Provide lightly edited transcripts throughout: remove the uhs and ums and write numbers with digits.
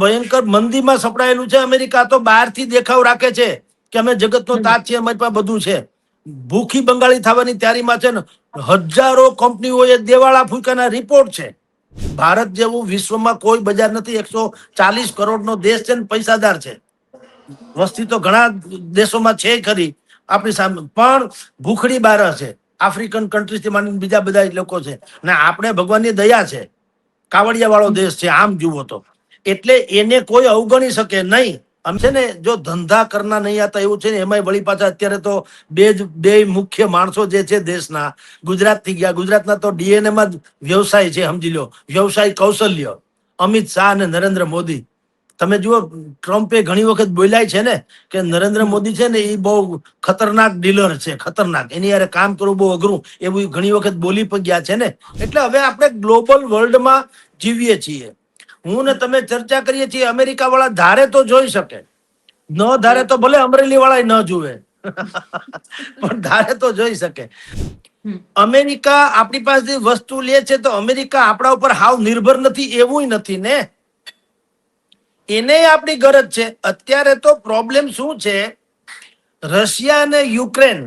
ભયંકર મંદીમાં સપડાયેલું છે. અમેરિકા તો બહારથી દેખાવ રાખે છે કે અમે જગતનો તાજ છે, અમારી પાસે બધું છે. ભૂખી બંગાળી થવાની તૈયારીમાં છે ને. હજારો કંપનીઓએ દેવાળા ફૂંકાના રિપોર્ટ છે. ભારત જેવું વિશ્વમાં કોઈ બજાર નથી. 140 કરોડનો દેશ છે ને પૈસાદાર છે. વસ્તી તો ઘણા દેશોમાં છે ખરી આપણી સામે, પણ ભૂખડી બાર છે. આફ્રિકન કન્ટ્રીઝથી માંડીને બીજા બધા લોકો છે ને આપણે ભગવાનની દયા છે, કાવડિયા વાળો દેશ છે આમ જુઓ તો. એટલે એને કોઈ અવગણી શકે નહીં. આમ છે ને, જો ધંધા કરના નહીં આતા એવું છે ને. એમાંય વળી પાછા અત્યારે તો બે મુખ્ય માણસો જે છે દેશના ગુજરાત થી ગયા. ગુજરાતના તો ડીએનએ માં જ વ્યવસાય છે, સમજી લો, વ્યવસાય કૌશલ્ય. અમિત શાહ અને નરેન્દ્ર મોદી, તમે જુઓ ટ્રમ્પે ઘણી વખત બોલ્યા છે ને કે નરેન્દ્ર મોદી છે ને એ બહુ ખતરનાક ડીલર છે, ખતરનાક, એની યારે કામ કરવું બહુ અઘરું, એવું ઘણી વખત બોલી પણ ગયા છે ને. એટલે હવે આપણે ગ્લોબલ વર્લ્ડમાં જીવીએ છીએ. હું ને તમે ચર્ચા કરીએ છીએ. અમેરિકા વાળા ધારે તો જોઈ શકે, ન ધારે તો ભલે અમરેલી વાળા ન જુએ પણ ધારે તો જોઈ શકે. અમેરિકા આપણી પાસેથી વસ્તુ લે છે તો અમેરિકા આપણા ઉપર હાવ નિર્ભર નથી એવું નથી ને. એને આપણી ગરજ છે. અત્યારે તો પ્રોબ્લેમ શું છે, રશિયા અને યુક્રેન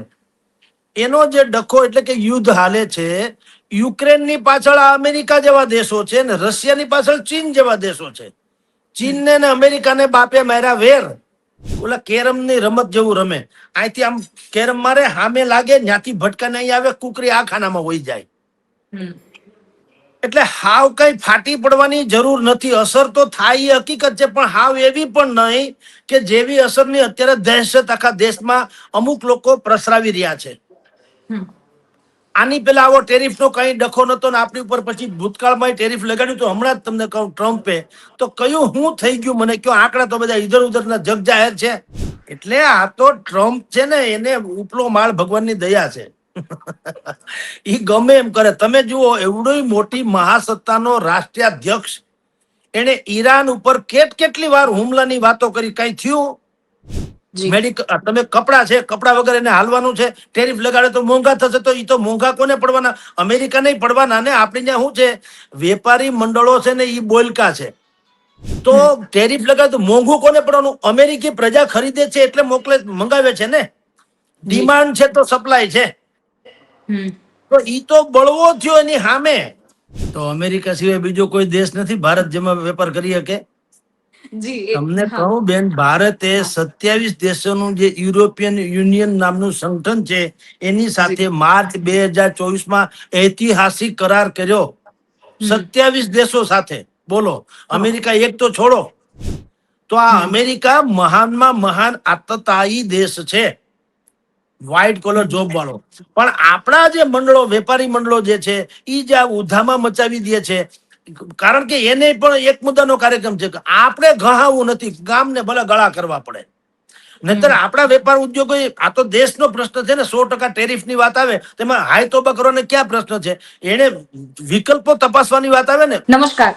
એનો જે ડખો એટલે કે યુદ્ધ હાલે છે. યુક્રેનની પાછળ આ અમેરિકા જેવા દેશો છે ને રશિયાની પાછળ ચીન જેવા દેશો છે. ચીનને ને અમેરિકાને બાપે માર્યા વેર. ઓલા કેરમ ની રમત જેવું રમે. અહીંથી આમ કેરમ મારે, સામે લાગે, ત્યાંથી ભટકા નહીં આવે, કુકરી આ ખાનામાં વહી જાય. એટલે હાવ કઈ ફાટી પડવાની જરૂર નથી. અસર તો થાય એ હકીકત છે, પણ હાવ એવી પણ નહીં કે જેવી અસરની અત્યારે દહેશત આખા દેશમાં અમુક લોકો પ્રસરાવી રહ્યા છે. આની પેલા આવો ટેરિફ નો કઈ ડખો નતો ને આપણી ઉપર પછી ભૂતકાળમાં ટેરિફ લગાડ્યું તો હમણાં જ તમને કહું ટ્રમ્પે તો કયું હું થઈ ગયું મને કયો. આંકડા તો બધા ઇધર ઉધરના જગ જાહેર છે. એટલે આ તો ટ્રમ્પ છે ને, એને ઉપલો માળ ભગવાનની દયા છે. ઈ ગમે એમ કરે. તમે જુઓ, એવડી મોટી મહાસત્તાનો રાષ્ટ્રીય અધ્યક્ષ એને ઈરાન ઉપર કેટલી વાર હુમલાની વાતો કરી. કઈ થયું? મેડિકલ, તમે કપડા છે, કપડા વગર એને હાલવાનું છે. ટેરિફ લગાડે તો મોંઘા થશે, તો એ તો મોંઘા કોને પડવાના? અમેરિકા નહીં પડવાના ને. આપણે ત્યાં શું છે, વેપારી મંડળો છે ને એ બોલકા છે. તો ટેરિફ લગાડે તો મોંઘું કોને પડવાનું? અમેરિકી પ્રજા ખરીદે છે એટલે મંગાવે છે ને. ડિમાન્ડ છે તો સપ્લાય છે. તો ઈ તો બળવો થયો એની સામે. તો અમેરિકા સિવાય બીજો કોઈ દેશ નથી ભારત જેમાં વેપાર કરી શકે. તમને કહું બેન, ભારતે 27 દેશોનું જે યુરોપિયન યુનિયન નામનું સંગઠન છે એની સાથે માર્ચ 2024માં ઐતિહાસિક કરાર કર્યો. 27 દેશો સાથે. બોલો, અમેરિકા એક તો છોડો. તો આ અમેરિકા મહાનમાં મહાન આતતાયી દેશ છે, વ્હાઇટ કોલર જોબ વાળો. પણ આપણા જે મંડળો, વેપારી મંડળો જે છે એ જે ઉધામાં મચાવી દે છે. કારણ કે એને પણ એક મુદ્દાનો કાર્યક્રમ છે કે આપણે ઘહાવું નથી, ગામને ભલે ગળા કરવા પડે. નહીતર આપણા વેપાર ઉદ્યોગો, આ તો દેશનો પ્રશ્ન છે ને. 100% ટેરિફ ની વાત આવે તેમાં હાય તોબા કરવાનો ક્યાં પ્રશ્ન છે? એને વિકલ્પો તપાસવાની વાત આવે ને. નમસ્કાર.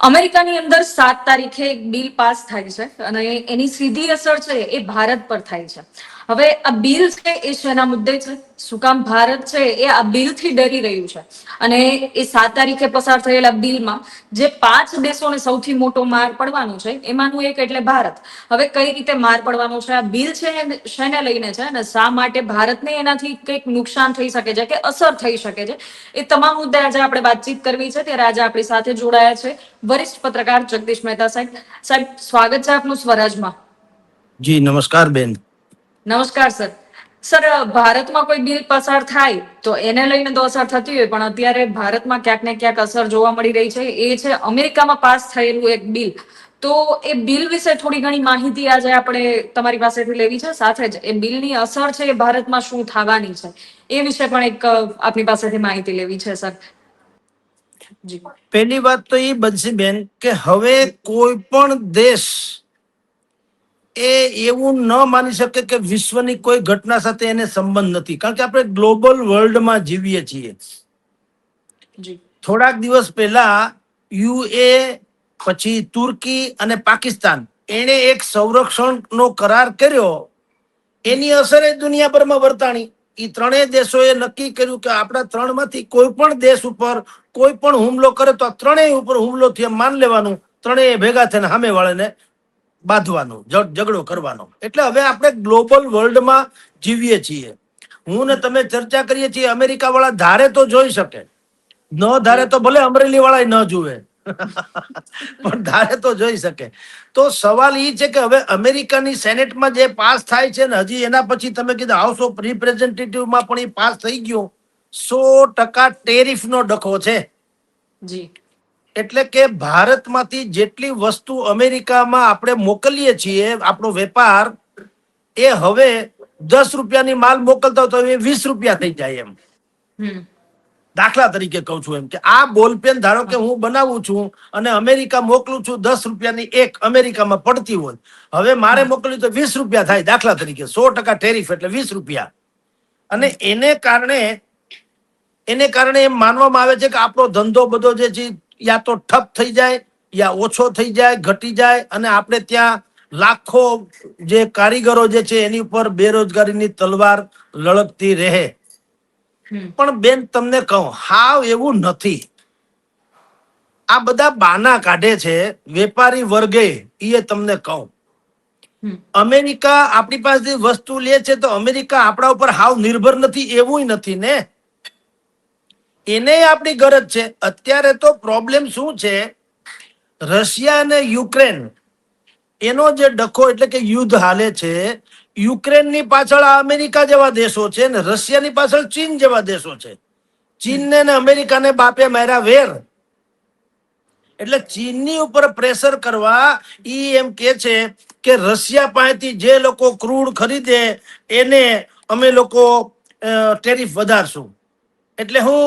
અમેરિકાની અંદર 7 તારીખે એક બિલ પાસ થાય છે અને એની સીધી અસર છે એ ભારત પર થાય છે. હવે આ બિલ છે એ શેના મુદ્દે છે? શું કામ ભારત છે એ આ બિલ થી ડરી રહ્યું છે? અને એ 7 તારીખે પસાર થયેલા બિલમાં જે 5 દેશોને સૌથી મોટો માર પડવાનો છે એમાંનું એક એટલે ભારત. હવે કઈ રીતે માર પડવાનો છે? આ બિલ છે શેને લઈને છે અને શા માટે ભારતને એનાથી કંઈક નુકસાન થઈ શકે છે કે અસર થઈ શકે છે, એ તમામ મુદ્દે આજે આપણે વાતચીત કરવી છે. ત્યારે આજે આપણી સાથે જોડાયા છે વરિષ્ઠ પત્રકાર જગદીશ મહેતા સાહેબ. સાહેબ, સ્વાગત છે આપનું સ્વરાજમાં. જી નમસ્કાર બેન. નમસ્કાર સર. સર, ભારતમાં કોઈ બિલ પસાર થાય તો એને લઈને તો અસર થતી હોય, પણ અત્યારે ભારતમાં ક્યાંક ને ક્યાંક અસર જોવા મળી રહી છે. એ છે અમેરિકામાં પાસ થયેલું એક બિલ. તો એ બિલ વિશે થોડી ઘણી માહિતી આજે આપણે તમારી પાસેથી લેવી છે. સાથે જ એ બિલની અસર છે એ ભારતમાં શું થવાની છે એ વિશે પણ એક આપની પાસેથી માહિતી લેવી છે સર. પહેલી વાત તો એ બનશે બેન કે હવે કોઈ પણ દેશ એ એવું ન માની શકે કે વિશ્વની કોઈ ઘટના સાથે એને સંબંધ નથી. કારણ કે આપણે ગ્લોબલ વર્લ્ડમાં જીવીએ છીએ. થોડાક દિવસ પહેલા યુએ, પછી તુર્કી અને પાકિસ્તાન એને એક સંરક્ષણનો કરાર કર્યો. એની અસર એ દુનિયાભરમાં વર્તાણી. એ ત્રણેય દેશોએ નક્કી કર્યું કે આપણા 3માંથી કોઈ પણ દેશ ઉપર કોઈ પણ હુમલો કરે તો આ ત્રણેય ઉપર હુમલો થયો માન લેવાનું, ત્રણેય ભેગા થઈને સામે વાળાને બાંધવાનો, ઝઘડો કરવાનો. એટલે હવે આપણે ગ્લોબલ વર્લ્ડમાં જીવીએ છીએ. હું ને તમે ચર્ચા કરીએ છીએ, અમેરિકા વાળા ધારે તો જોઈ શકે, ન ધારે તો ભલે અમરેલી વાળા ન જુએ પણ ધારે તો જોઈ શકે. તો સવાલ એ છે કે હવે અમેરિકાની સેનેટમાં જે પાસ થાય છે ને, હજી એના પછી તમે કીધું હાઉસ ઓફ રિપ્રેઝેન્ટેટિવમાં પણ એ પાસ થઈ ગયું. 100% ટેરિફનો ડખો છે. જી. એટલે કે ભારતમાંથી જેટલી વસ્તુ અમેરિકામાં આપણે મોકલીએ છીએ, આપણો વેપાર, એ હવે 10 રૂપિયાની માલ મોકલતા હોય તો એ 20 રૂપિયા થઈ જાય એમ. દાખલા તરીકે કહું છું એમ કે આ બોલપેન ધારો કે હું બનાવું છું અને અમેરિકા મોકલું છું, 10 રૂપિયાની એક અમેરિકામાં પડતી હોય, હવે મારે મોકલવી તો 20 રૂપિયા થાય દાખલા તરીકે. 100% ટેરિફ એટલે 20 રૂપિયા. અને એને કારણે એમ માનવામાં આવે છે કે આપણો ધંધો બધો જે છે યા તો ઠપ થઈ જાય, યા ઓછો થઈ જાય, ઘટી જાય, અને આપણે ત્યાં લાખો જે કારીગરો જે છે એની ઉપર બેરોજગારીની તલવાર લડકતી રહે. પણ બેન તમને કહું, હાવ એવું નથી. આ બધા બાના કાઢે છે વેપારી વર્ગે. એ તમને કહું, અમેરિકા આપણી પાસેથી વસ્તુ લે છે તો અમેરિકા આપણા ઉપર હાવ નિર્ભર નથી એવું નથી ને. એને આપણી ગરજ છે. અત્યારે તો પ્રોબ્લેમ શું છે, રશિયા અને યુક્રેન એનો જે ડખો, એટલે કે યુદ્ધ હાલે છે. યુક્રેનની પાછળ આ અમેરિકા જેવા દેશો છે ને રશિયાની પાછળ ચીન જેવા દેશો છે. ચીનને ને અમેરિકાને બાપે માર્યા વેર. એટલે ચીનની ઉપર પ્રેશર કરવા ઈ એમ કે છે કે રશિયા પાસેથી જે લોકો ક્રૂડ ખરીદે એને અમે લોકો ટેરિફ વધારશું. એટલે હું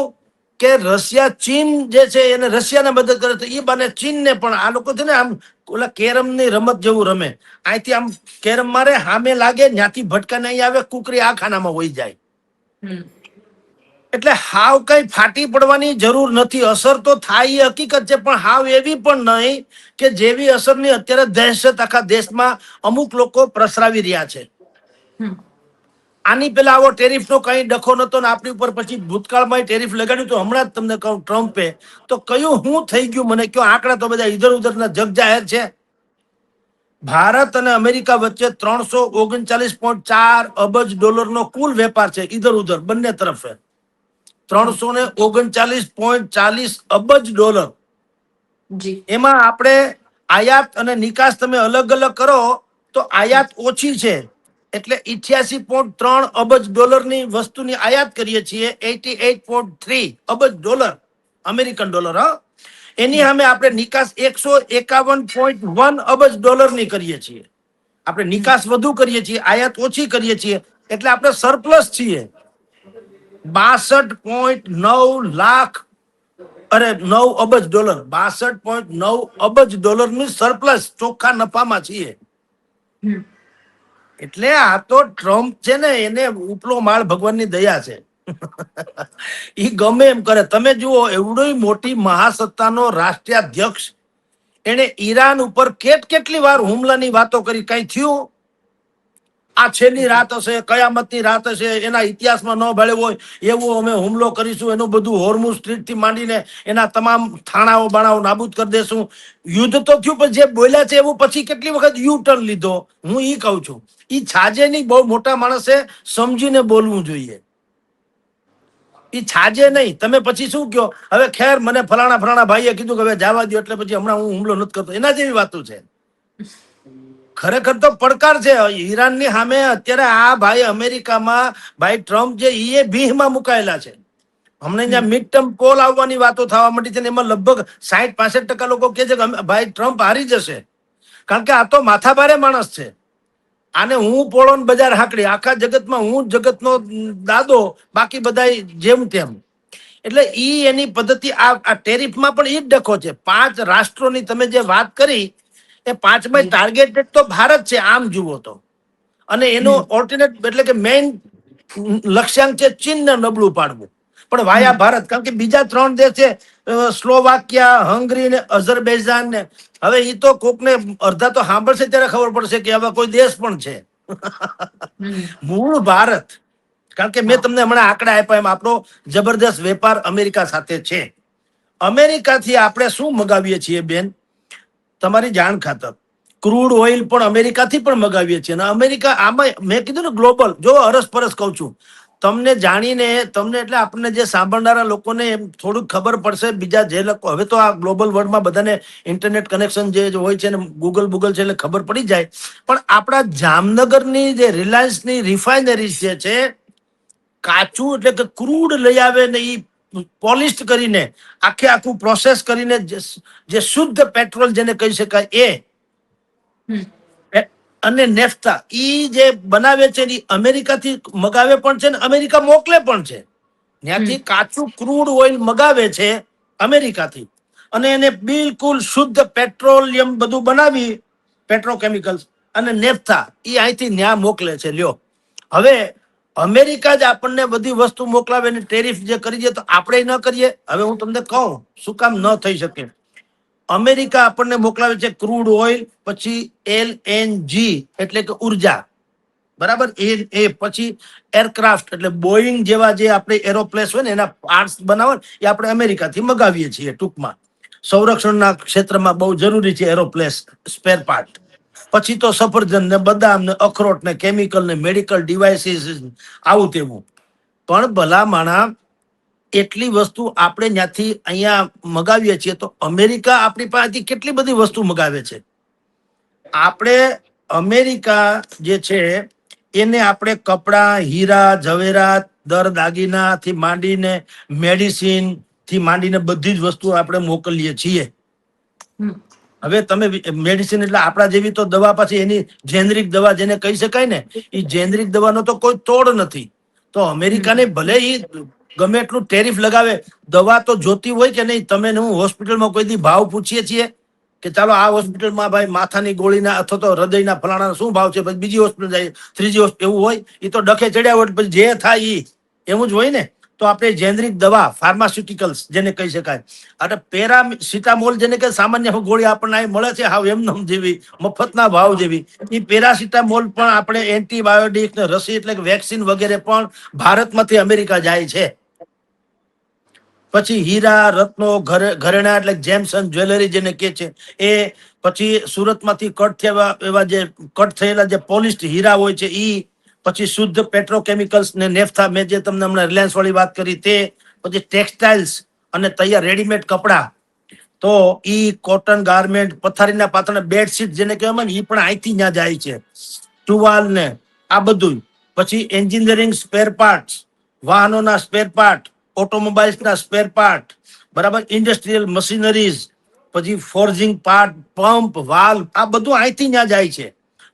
કે રશિયા ચીન જે છે એને રશિયાને મદદ કરે તો એ બાને ચીનને પણ આ લોકો છે ને આમ ઓલા કેરમની રમત જેવું રમે. અહીંથી આમ કેરમ મારે, સામે લાગે, ત્યાંથી ભટકા નહીં આવે, કુકરી આ ખાનામાં વહી જાય. એટલે હાવ કઈ ફાટી પડવાની જરૂર નથી. અસર તો થાય એ હકીકત છે, પણ હાવ એવી પણ નહીં કે જેવી અસરની અત્યારે દહેશત આખા દેશમાં અમુક લોકો પ્રસરાવી રહ્યા છે. આની પેલા આવો ટેરિફનો કઈ ડખો નતો ને આપણી ઉપર પછી ભૂતકાળમાં ટેરિફ લગાડ્યું તો હમણાં જ તમને કહું ટ્રમ્પે તો કયું હું થઈ ગયું મને કયો. આંકડા તો બધા ઇધર ઉધરના જગ જાહેર છે. ભારત અને અમેરિકા વચ્ચે 339.4 અબજ ડોલરનો કુલ વેપાર છે ઇધર ઉધર બંને તરફે. 339.40 અબજ ડોલર. એમાં આપણે આયાત અને નિકાસ તમે અલગ અલગ કરો તો આયાત ઓછી છે, એટલે 88.3 અબજ ડોલરની વસ્તુની આયાત કરીએ છીએ. 88.3 અબજ ડોલર અમેરિકન ડોલર. એની સામે આપણે નિકાસ 151.1 અબજ ડોલરની કરીએ છીએ. આપણે નિકાસ વધુ કરીએ છીએ, આયાત ઓછી કરીએ છીએ, એટલે આપણે સરપ્લસ છીએ. 62.9 લાખ 9 અબજ ડોલર, 62.9 અબજ ડોલરનું સરપ્લસ ચોખ્ખા નફામાં છીએ. એટલે આ તો ટ્રમ્પ છે ને એને ઉપલો માળ ભગવાનની દયા છે. ઈ ગમે એમ કરે. તમે જુઓ, એવડી મોટી મહાસત્તાનો રાષ્ટ્રીય અધ્યક્ષ એને ઈરાન ઉપર કેટલી વાર હુમલાની વાતો કરી, કઈ થયું? આ છેલ્લી રાત હશે, કયામતની રાત હશે, એના ઇતિહાસમાં ન ભળ્યો હોય એવો અમે હુમલો કરીશું, એનું બધું હોર્મુઝ સ્ટ્રીટ થી માંડીને એના તમામ થાણાઓ બાણાઓ નાબૂદ કરી દેશું. યુદ્ધ તો થયું, પણ જે બોલ્યા છે એવું પછી કેટલી વખત યુ ટર્ન લીધો. હું ઈ કહું છું, ઈ છાજે નહીં, બહુ મોટા માણસે સમજીને બોલવું જોઈએ. ઈ છાજે નહીં. તમે પછી શું કહો, હવે ખેર મને ફલાણા ભાઈએ કીધું કે હવે જવા દો એટલે પછી હમણાં હું હુમલો નથી કરતો, એના જેવી વાતો છે. ખરેખર તો પડકાર છે ઈરાનની સામે. અત્યારે આ ભાઈ અમેરિકામાં ભાઈ ટ્રમ્પ જે એ ભીહમાં મુકાયેલા છે. હમણાં જ્યાં મિડ ટર્મ પોલ આવવાની વાતો થવા માંડી છે ને એમાં લગભગ 60-65% લોકો કે છે કે ભાઈ ટ્રમ્પ હારી જશે. કારણ કે આ તો માથાભારે માણસ છે. આને હું પોળો ને બજાર હાકડી, આખા જગતમાં હું જગતનો દાદો, બાકી બધા જેમ તેમ. એટલે ઈ એની પદ્ધતિ. આ ટેરિફમાં પણ ઈ જ ડખો છે. 5 રાષ્ટ્રોની તમે જે વાત કરી એ 5માં ટાર્ગેટેડ તો ભારત છે આમ જુઓ તો. અને એનો ઓલ્ટરનેટ એટલે કે મેઇન લક્ષ્યાંક છે ચીનને નબળું પાડવું, પણ વાયા ભારત. કારણ કે બીજા 3 દેશ છે, સ્લોવાકિયા, હંગરી ને અઝરબૈજાન ને. હવે એ તો કોકને અડધા તો સાંભળશે ત્યારે ખબર પડશે કે આવા કોઈ દેશ પણ છે. મૂળ ભારત. કારણ કે મેં તમને હમણાં આંકડા આપ્યા એમ આપણો જબરદસ્ત વેપાર અમેરિકા સાથે છે. અમેરિકાથી આપણે શું મગાવીએ છીએ બેન? તમારી જાણ ખાતર ક્રૂડ ઓઇલ પણ અમેરિકાથી પણ મગાવીએ છીએ અને અમેરિકા આમાં મેં કીધું ને ગ્લોબલ, જો અરસપરસ કહું છું તમને જાણીને, તમને એટલે આપણને જે સાંભળનારા લોકોને એમ થોડુંક ખબર પડશે, બીજા જે લોકો હવે તો આ ગ્લોબલ વર્લ્ડમાં બધાને ઇન્ટરનેટ કનેક્શન જે હોય છે ને ગૂગલ છે એટલે ખબર પડી જાય. પણ આપણા જામનગરની જે રિલાયન્સની રિફાઇનરી જે છે, કાચું એટલે કે ક્રૂડ લઈ આવે ને એ પોલિશ કરીને આખું પ્રોસેસ કરીને જે શુદ્ધ પેટ્રોલ જેને કહી શકાય હમ. અને નેફ્તા ઈ જે બનાવે છે એ અમેરિકાથી મગાવે પણ છે ને અમેરિકા મોકલે પણ છે. ત્યાંથી કાચું ક્રૂડ ઓઇલ મગાવે છે અમેરિકાથી અને એને બિલકુલ શુદ્ધ પેટ્રોલિયમ બધું બનાવી પેટ્રોકેમિકલ્સ અને નેફ્થા એ અહીંથી ન્યા મોકલે છે. લ્યો, હવે અમેરિકા જ આપણને બધી વસ્તુ મોકલાવે ને ટેરિફ જે કરી દે તો આપણે ન કરીએ. હવે હું તમને કહું શું કામ ન થઈ શકે. અમેરિકા આપણને મોકલાવે છે ક્રૂડ ઓઇલ, પછી LNG એટલે કે ઉર્જા, બરાબર, એ પછી એરક્રાફ્ટ એટલે બોઈંગ જેવા જે આપણે એરોપ્લેસ હોય ને એના પાર્ટ્સ બનાવે એ આપણે અમેરિકાથી મગાવીએ છીએ. ટૂંકમાં સંરક્ષણના ક્ષેત્રમાં બહુ જરૂરી છે એરોપ્લેસ સ્પેર પાર્ટ. પછી તો સફરજન ને બદામ ને અખરોટ ને કેમિકલ ને મેડિકલ ડિવાઇસીસ આવું તેવું. પણ ભલા માણા એટલી વસ્તુ આપણે ત્યાંથી અહીંયા મગાવીએ છીએ તો અમેરિકા આપણી પાસેથી કેટલી બધી વસ્તુ મગાવે છે. આપણે અમેરિકા જે છે એને આપણે કપડા, હીરા ઝવેરાત, દાગીનાથી માંડીને મેડિસિન થી માંડીને બધી જ વસ્તુ આપણે મોકલીએ છીએ. હવે તમે મેડિસિન એટલે આપણા જેવી તો દવા પાછી એની જેનરિક દવા જેને કહી શકાય ને એ જેનરિક દવાનો તો કોઈ તોડ નથી. તો અમેરિકાને ભલે એ ગમે એટલું ટેરિફ લગાવે, દવા તો જોતી હોય કે નહીં. તમે હું હોસ્પિટલમાં કોઈ દી ભાવ પૂછીએ છીએ કે ચાલો આ હોસ્પિટલમાં ભાઈ માથાની ગોળીના અથવા તો હૃદયના ફલાણા શું ભાવ છે, પછી બીજી હોસ્પિટલ જાય, ત્રીજી હોસ્પિટલ, એવું હોય? એ તો ડખે ચડ્યા હોય પછી જે થાય એ એવું જ હોય ને. તો આપણે જેનરિક દવા ફાર્માસ્યુટિકલ્સ જેને કહી શકાય, અને પેરાસિટામોલ જેને કે સામાન્ય ગોળી આપણને અહીં મળે છે હાવ એમનેમ જેવી મફતના ભાવ જેવી, એ પેરાસિટામોલ પણ આપણે એન્ટીબાયોટિક ને રસી એટલે કે વેક્સિન વગેરે પણ ભારતમાંથી અમેરિકા જાય છે. પછી હીરા રત્નો ઘરેણા એટલે જેમ્સન જ્વેલરી જેને કે છે એ, પછી સુરતમાંથી કટ થયેલા એવા જે કટ થયેલા જે પોલિશ્ડ હીરા હોય છે ઈ, પછી શુદ્ધ પેટ્રોકેમિકલ્સ ને નેફ્થા, મેં જે તમને હમણાં રિલાયન્સ વાળી વાત કરી તે, પછી ટેક્સટાઇલ્સ અને તૈયાર રેડીમેડ કપડા, તો ઈ કોટન ગાર્મેન્ટ, પથારીના પાથરના બેડશીટ જેને કહેવાય ને એ પણ અહીંથી ત્યાં જાય છે. ટુવાલ ને આ બધું, પછી એન્જિનિયરિંગ સ્પેર પાર્ટ્સ, વાહનોના સ્પેર પાર્ટ, ઓટોમોબાઈલ્સના સ્પેર પાર્ટ, બરાબર, ઇન્ડસ્ટ્રીયલ મશીનરીઝ, પછી ફોર્જિંગ પાર્ટ, પંપ, વાલ્વ, આ બધું અહીંથી ત્યાં જાય છે.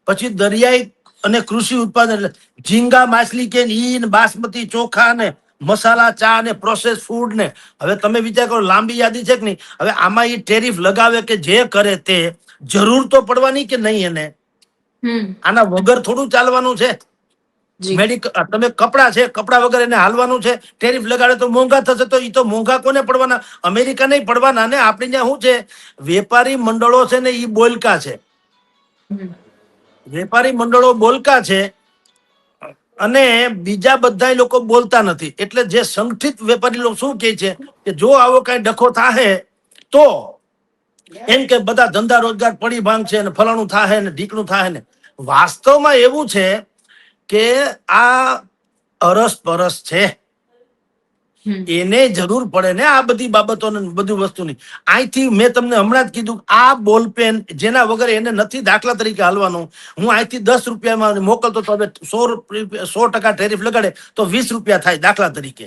પછી દરિયાઈ અને કૃષિ ઉત્પાદન એટલે ઝીંગા માછલી કે ઈ ને બાસમતી ચોખા ને મસાલા ચા ને પ્રોસેસ ફૂડ ને, હવે તમે વિચાર કરો લાંબી યાદી છે કે નહીં. હવે આમાં એ ટેરિફ લગાવે કે જે કરે તે જરૂર તો પડવાની કે નહીં એને, આના વગર થોડું ચાલવાનું છે. મેડિકલ તમે કપડા છે, કપડા વગર એને હાલવાનું છે. ટેરિફ લગાડે તો મોંઘા થશે, તો એ તો મોંઘા કોને પડવાના? અમેરિકા નહીં પડવાના ને. આપણે ત્યાં શું છે, વેપારી મંડળો છે ને એ બોલકા છે, વેપારી મંડળો બોલકા છે અને બીજા બધા લોકો બોલતા નથી. એટલે જે સંગઠિત વેપારી લોકો શું કહે છે કે જો આવો કઈ ડખો થાહે તો એમ કે બધા ધંધા રોજગાર પડી ભાંગશે ને ફલાણું થાહે ને ઢીકણું થાહે ને. વાસ્તવમાં એવું છે કે આ અરસપરસ છે, એને જરૂર પડે ને આ બધી બાબતોને બધી વસ્તુની. અહીંથી મેં તમને હમણાં જ કીધું આ બોલપેન જેના વગર એને નથી દાખલા તરીકે હાલવાનું. હું અહીંથી 10 રૂપિયામાં મોકલતો તો હવે 100% ટેરિફ લગાડે તો 20 રૂપિયા થાય દાખલા તરીકે.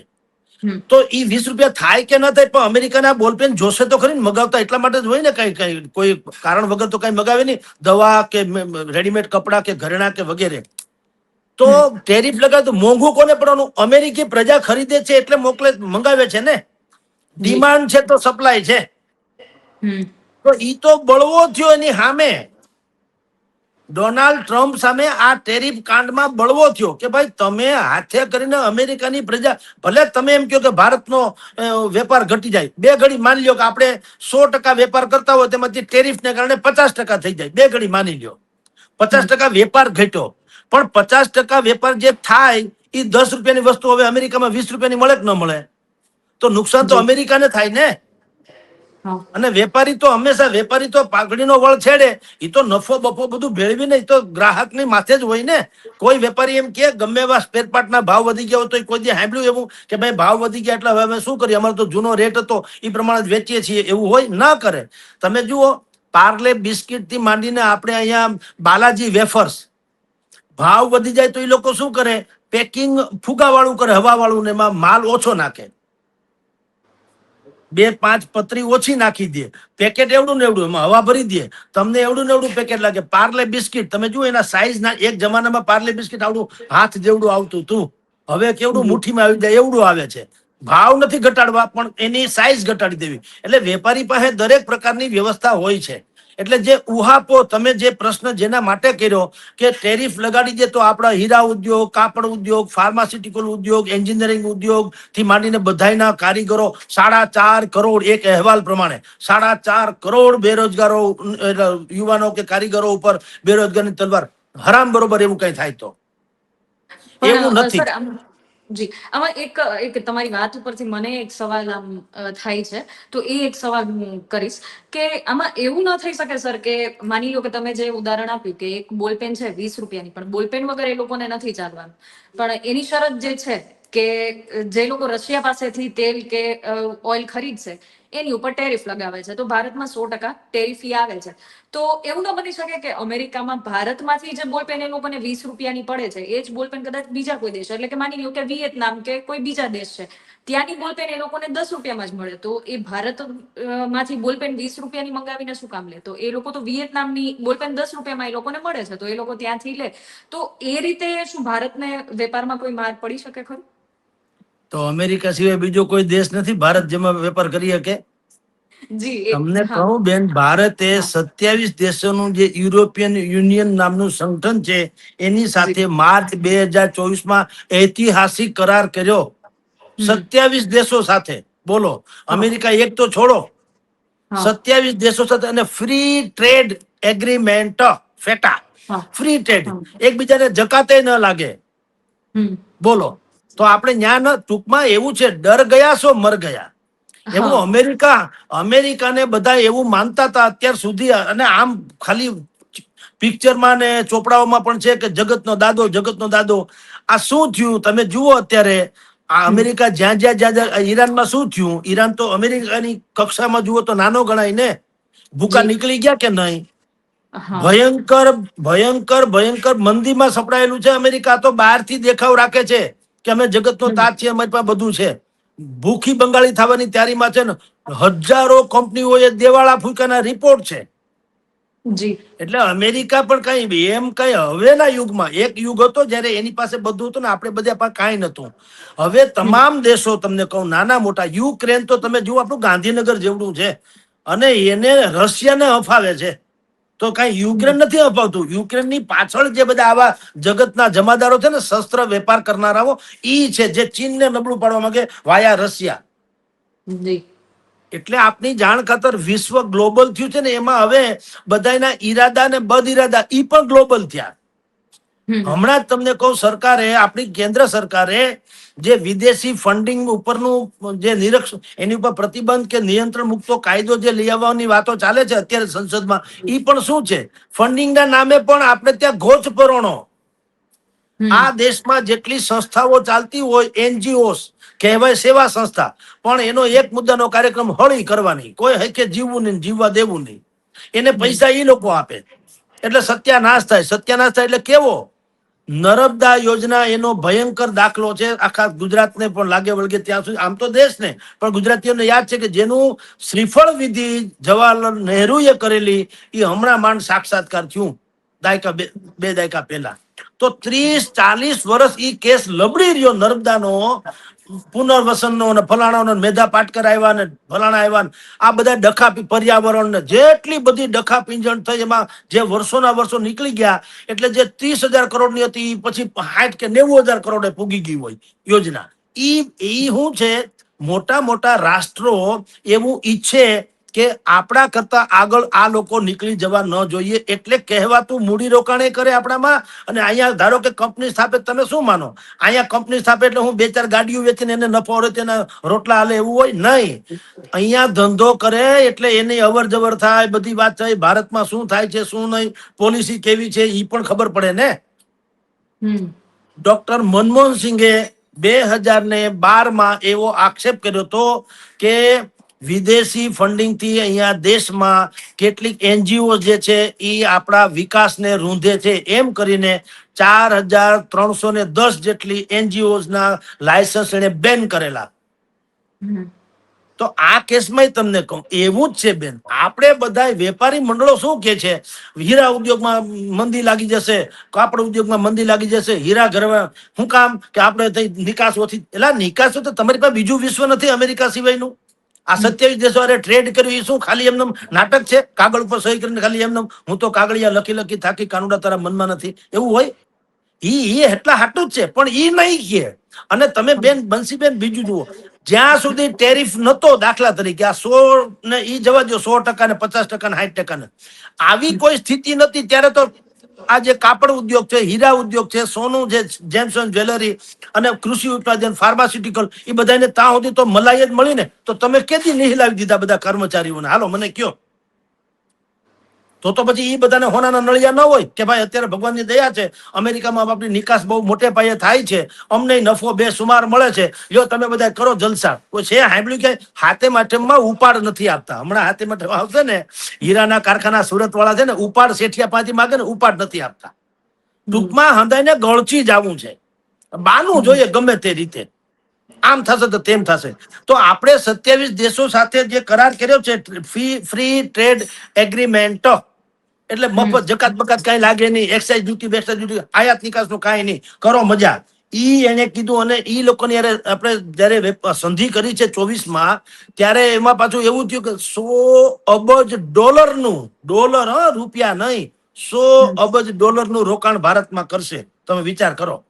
તો એ 20 રૂપિયા થાય કે ન થાય, પણ અમેરિકાના બોલપેન જોશે તો ખરી ને, મગાવતા એટલા માટે જ હોય ને. કઈ કોઈ કારણ વગર તો કઈ મગાવે નહીં, દવા કે રેડીમેડ કપડા કે ઘરેણા કે વગેરે. તો ટેરિફ લગાવે તો મોંઘું કોને પડવાનું? અમેરિકી પ્રજા ખરીદે છે એટલે મંગાવે છે ને. ડિમાન્ડ છે તો સપ્લાય છે. તો ઈ તો બળવો થયો એની સામે. ડોનાલ્ડ ટ્રમ્પ સામે આ ટેરિફ કાંડમાં બળવો થયો કે ભાઈ તમે હાથે કરીને અમેરિકાની પ્રજા, ભલે તમે એમ કહો કે ભારતનો વેપાર ઘટી જાય, બે ઘડી માની લ્યો કે આપણે 100% વેપાર કરતા હોય તેમાંથી ટેરિફને કારણે 50% થઈ જાય, બે ઘડી માની લ્યો 50% વેપાર ઘટ્યો, પણ 50% વેપાર જે થાય એ 10 રૂપિયાની વસ્તુ હવે અમેરિકામાં 20 રૂપિયાની મળે કે ન મળે? તો નુકસાન તો અમેરિકાને થાય ને. હા. અને વેપારી તો પાઘડીનો વળ છેડે, એ તો નફો બફો બધું ભેળવીને એ તો ગ્રાહકની માથે જ હોય ને. કોઈ વેપારી એમ કે ગમે એવા સ્પેર પાર્ટના ભાવ વધી ગયા હોય તો કોઈ દી સાંભળ્યું એવું કે ભાઈ ભાવ વધી ગયા એટલે હવે અમે શું કરીએ, અમારો તો જૂનો રેટ હતો એ પ્રમાણે જ વેચીએ છીએ, એવું હોય ના કરે. તમે જુઓ, પાર્લે બિસ્કિટ થી માંડીને આપણે અહીંયા બાલાજી વેફર્સ, ભાવ વધી જાય તો એ લોકો શું કરે, પેકિંગ ફુગા વાળું કરે, હવા વાળું, ને એમાં માલ ઓછો નાખે, 2-5 પતરી ઓછી નાખી દે, પેકેટ એવડું ને એવડું, એમાં હવા ભરી દે, તમને એવડું ને એવડું પેકેટ લાગે. પાર્લે બિસ્કિટ તમે જુઓ, એના સાઈઝ ના, એક જમાનામાં પાર્લે બિસ્કિટ આવડું હાથ જેવડું આવતું હતું, હવે કેવડું જી. મુઠ્ઠીમાં આવી જાય એવડું આવે છે. ભાવ નથી ઘટાડવા, પણ એની સાઈઝ ઘટાડી દેવી. એટલે વેપારી પાસે દરેક પ્રકારની વ્યવસ્થા હોય છે. એટલે જે ઉહાપો તમે જે પ્રશ્ન જેના માટે કર્યો કે ટેરિફ લગાડી દે તો આપણા હીરા ઉદ્યોગ, કાપડ ઉદ્યોગ, ફાર્માસ્યુટિકલ ઉદ્યોગ, એન્જિનિયરિંગ ઉદ્યોગ થી માંડીને બધાયના કારીગરો, 4.5 કરોડ, એક અહેવાલ પ્રમાણે 4.5 કરોડ બેરોજગારો, યુવાનો કે કારીગરો ઉપર બેરોજગારની તલવાર હરામ બરોબર, એવું કઈ થાય તો એવું પણ નથી. સર જી, આમાં એક તમારી વાત ઉપરથી મને એક સવાલ થાય છે, તો એ એક સવાલ હું કરીશ કે આમાં એવું ન થઈ શકે સર કે માની લો કે તમે જે ઉદાહરણ આપ્યું કે એક બોલપેન છે 20 રૂપિયાની, પણ બોલપેન વગર એ લોકોને નથી ચાલવાનું, પણ એની શરત જે છે કે જે લોકો રશિયા પાસેથી તેલ કે ઓઇલ ખરીદશે એની ઉપર ટેરિફ લગાવે છે, તો ભારતમાં 100% ટેરિફ આવે છે. તો એવું ન બની શકે કે અમેરિકામાં ભારતમાંથી જે બોલપેન એ લોકોને 20 રૂપિયાની પડે છે, એ જ બોલપેન કદાચ બીજા કોઈ દેશ, એટલે કે માની લો કે વિયેતનામ કે કોઈ બીજા દેશ છે, ત્યાંની બોલપેન એ લોકોને 10 રૂપિયામાં જ મળે, તો એ ભારત માંથી બોલપેન 20 રૂપિયાની મંગાવીને શું કામ લે? તો એ લોકો તો વિયેતનામની બોલપેન 10 રૂપિયામાં એ લોકોને મળે છે, તો એ લોકો ત્યાંથી લે. તો એ રીતે શું ભારતને વેપારમાં કોઈ માર પડી શકે ખરું? તો અમેરિકા સિવાય બીજો કોઈ દેશ નથી ભારત જેમાં વેપાર કરી શકે? જી, તમને હા. કહું બેન, ભારતે હા. 27 દેશોનું જે યુરોપિયન યુનિયન નામનું સંગઠન છે એની સાથે જી. માર્ચ 2024માં ઐતિહાસિક કરાર કર્યો. હમ. 27 દેશો સાથે, બોલો. હા. અમેરિકા એક તો છોડો, હા. 27 દેશો સાથે, અને ફ્રી ટ્રેડ એગ્રીમેન્ટ, ફેટા, હા. ફ્રી ટ્રેડ, હા. એકબીજાને જકાતે ન લાગે, હમ. બોલો. તો આપણે ન્યા ટૂંકમાં એવું છે, ડર ગયા સો મર ગયા. એવું હા. અમેરિકાને બધા એવું માનતા હતા અત્યાર સુધી, અને આમ ખાલી પિક્ચરમાં ને ચોપડાઓમાં પણ છે કે જગતનો દાદો, જગતનો દાદો. આ શું થયું તમે જુઓ અત્યારે, આ હમ. અમેરિકા જ્યાં ઈરાનમાં શું થયું? ઈરાન તો અમેરિકાની કક્ષામાં જુઓ તો નાનો ગણાય ને. ભૂકા જી. નીકળી ગયા કે નહીં? હા. ભયંકર ભયંકર ભયંકર મંદીમાં સપડાયેલું છે અમેરિકા. તો બહારથી દેખાવ રાખે છે કે અમે જગતનો હમ. તાજ છે, અમારી પાસે બધું છે. ભૂખી બંગાળી થવાની તૈયારીમાં છે ને. હજારો કંપનીઓએ દેવાળા ફૂંકાના રિપોર્ટ છે. જી. એટલે અમેરિકા પણ કઈ એમ કઈ હવેના યુગમાં, એક યુગ હતો જયારે એની પાસે બધું હતું ને આપણે બધા પાસે કાંઈ નતું. હવે હમ. તમામ દેશો, તમને કહું, નાના મોટા, યુક્રેન તો તમે જુઓ આપણું ગાંધીનગર જેવડું છે, અને એને રશિયાને હફાવે છે. તો કઈ યુક્રેન નથી અપાવતું. યુક્રેનની પાછળ જે બધા આવા જગતના જમાદારો છે ને, શસ્ત્ર વેપાર કરનારાઓ, ઈ છે જે ચીનને નબળું પાડવા માંગે વાયા રશિયા. જી. એટલે આપની જાણ ખાતર વિશ્વ ગ્લોબલ થયું છે ને, એમાં હવે બધાના ઈરાદા ને બદ ઈરાદા ઈ પણ ગ્લોબલ થયા. હમ. હમણાં જ તમને કહું, સરકારે, આપણી કેન્દ્ર સરકારે જે વિદેશી ફંડિંગ ઉપરનું જે નિરીક્ષણ, એની ઉપર પ્રતિબંધ કે નિયંત્રણ મુક્તો કાયદો જે લઈ આવવાની વાતો ચાલે છે અત્યારે સંસદમાં, એ પણ શું છે? ફંડિંગના નામે પણ આપણે ત્યાં ઘોચ પરોણો. હમ. આ દેશમાં જેટલી સંસ્થાઓ ચાલતી હોય, એનજીઓ કહેવાય, સેવા સંસ્થા, પણ એનો એક મુદ્દાનો કાર્યક્રમ હળી કરવાની, કોઈ હકે જીવવું નહીં, જીવવા દેવું નહીં. એને પૈસા એ લોકો આપે, એટલે સત્યાનાશ થાય. સત્યાનાશ થાય એટલે કેવો? નર્મદા યોજના એનો ભયંકર દાખલો છે. આખા ગુજરાતને પણ લાગે વળગે ત્યાં સુધી, આમ તો દેશને પણ ગુજરાતીઓને યાદ છે કે જેનું શ્રીફળ વિધિ જવાહરલાલ નહેરુએ કરેલી, એ હમણાં માંડ સાક્ષાત્કાર થયું, દાયકા બે દાયકા પહેલા. તો 30-40 વર્ષ ઈ કેસ લબડી રહ્યો નર્મદાનો, પુનર્વસનનો, અને ફલાણાનો, મેધા પાટકર આવ્યા ને ફલાણા આવ્યા ને, આ બધા ડખા, પર્યાવરણ ને જેટલી બધી ડખા પિંજણ થઈ, એમાં જે વર્ષોના વર્ષો નીકળી ગયા, એટલે જે 30,000 કરોડની હતી પછી 60 કે 90,000 કરોડે પૂગી ગઈ હોય યોજના. ઈ શું છે, મોટા મોટા રાષ્ટ્રો એવું ઈચ્છે કે આપણા કરતા આગળ આ લોકો નીકળી જવા ન જોઈએ, એટલે કહેવાતું મૂડીરોકાણ એ કરે આપણામાં. અને અહીંયા ધારો કે કંપની સ્થાપે, તમે શું માનો અહીંયા કંપની સ્થાપે એટલે હું 2-4 ગાડીઓ વેચીને એને નફો આવે તેના રોટલા હાલે એવું હોય નહીં. અહીંયા ધંધો કરે એટલે એની અવર જવર થાય, બધી વાત થાય, ભારતમાં શું થાય છે શું નહીં, પોલિસી કેવી છે એ પણ ખબર પડે ને. ડોક્ટર મનમોહન સિંઘે 2012માં એવો આક્ષેપ કર્યો હતો કે વિદેશી ફંડિંગ થી અહીંયા દેશમાં કેટલીક એનજીઓ જે છે એ આપણા વિકાસને રૂંધે છે, એમ કરીને 4310 જેટલી એનજીઓ ના લાયસન્સ એને બેન કરેલા. તો આ કેસમાં તમને કહું એવું જ છે બેન. આપણે બધા વેપારી મંડળો શું કે છે, હીરા ઉદ્યોગમાં મંદી લાગી જશે, કાપડ ઉદ્યોગમાં મંદી લાગી જશે, હીરા ઘરમાં શું કામ કે આપણે નિકાસ ઓછી. એટલે નિકાસ તો તમારી પાસે બીજું વિશ્વ નથી અમેરિકા સિવાયનું. આ 27 દેશો ટ્રેડ કર્યું એ શું ખાલી એમને નાટક છે? કાગળ ઉપર સહી કરીને ખાલી એમને હું તો કાગળિયા લખી થાકી કાનુડા તારા મનમાં નથી એવું હોય? ઈ એટલા હાટું જ છે, પણ ઈ નહીં કે. અને તમે બેન બંસીબેન બીજું જુઓ, જ્યાં સુધી ટેરિફ નતો, દાખલા તરીકે આ 100 ને ઈ જવા દો, 100% ને 50% ને 60% ને આવી કોઈ સ્થિતિ નથી, ત્યારે તો આ જે કાપડ ઉદ્યોગ છે, હીરા ઉદ્યોગ છે, સોનું છે, જેમ્સન જ્વેલરી અને કૃષિ ઉત્પાદન, ફાર્માસ્યુટિકલ, એ બધાને ત્યાં સુધી તો મલાઈ જ મળી ને. તો તમે કેથી નિહિલાવી દીધા બધા કર્મચારીઓને? હાલો મને કયો. તો પછી એ બધાને હોનાના નળિયા ન હોય કે ભાઈ અત્યારે ભગવાનની દયા છે, અમેરિકામાં આપણી નિકાસ બહુ મોટે પાયે થાય છે, અમને નફો બેસુમાર મળે છે, જો તમે બધા કરો જલસા. કોઈ છે સાંભળ્યું કે હાથે માઠેમાં ઉપાડ નથી આપતા? હમણાં હાથે માઠે આવશે ને, હીરાના કારખાના સુરત વાળા છે ને, ઉપાડ શેઠિયા પાસેથી માગે ને, ઉપાડ નથી આપતા. ટૂંકમાં હંધાઈને ગળચી જવું છે, બાનું જોઈએ ગમે તે રીતે, આમ થશે તો તેમ થશે. તો આપણે 27 દેશો સાથે જે કરાર કર્યો છે, ફ્રી ટ્રેડ એગ્રીમેન્ટ, એટલે મફત જકાત બકાત કઈ લાગે નહીં, એક્સાઇઝ ડ્યુટી બેક્સાઇઝ ડ્યુટી, આયાત નિકાસ નું કઈ નહીં, કરો મજા. ઈ એને કીધું. અને ઈ લોકોની આપણે જયારે સંધિ કરી છે 24માં, ત્યારે એમાં પાછું એવું થયું કે 100 અબજ ડોલરનું, ડોલર રૂપિયા નહીં, 100 અબજ ડોલરનું રોકાણ ભારતમાં કરશે. તમે વિચાર કરો.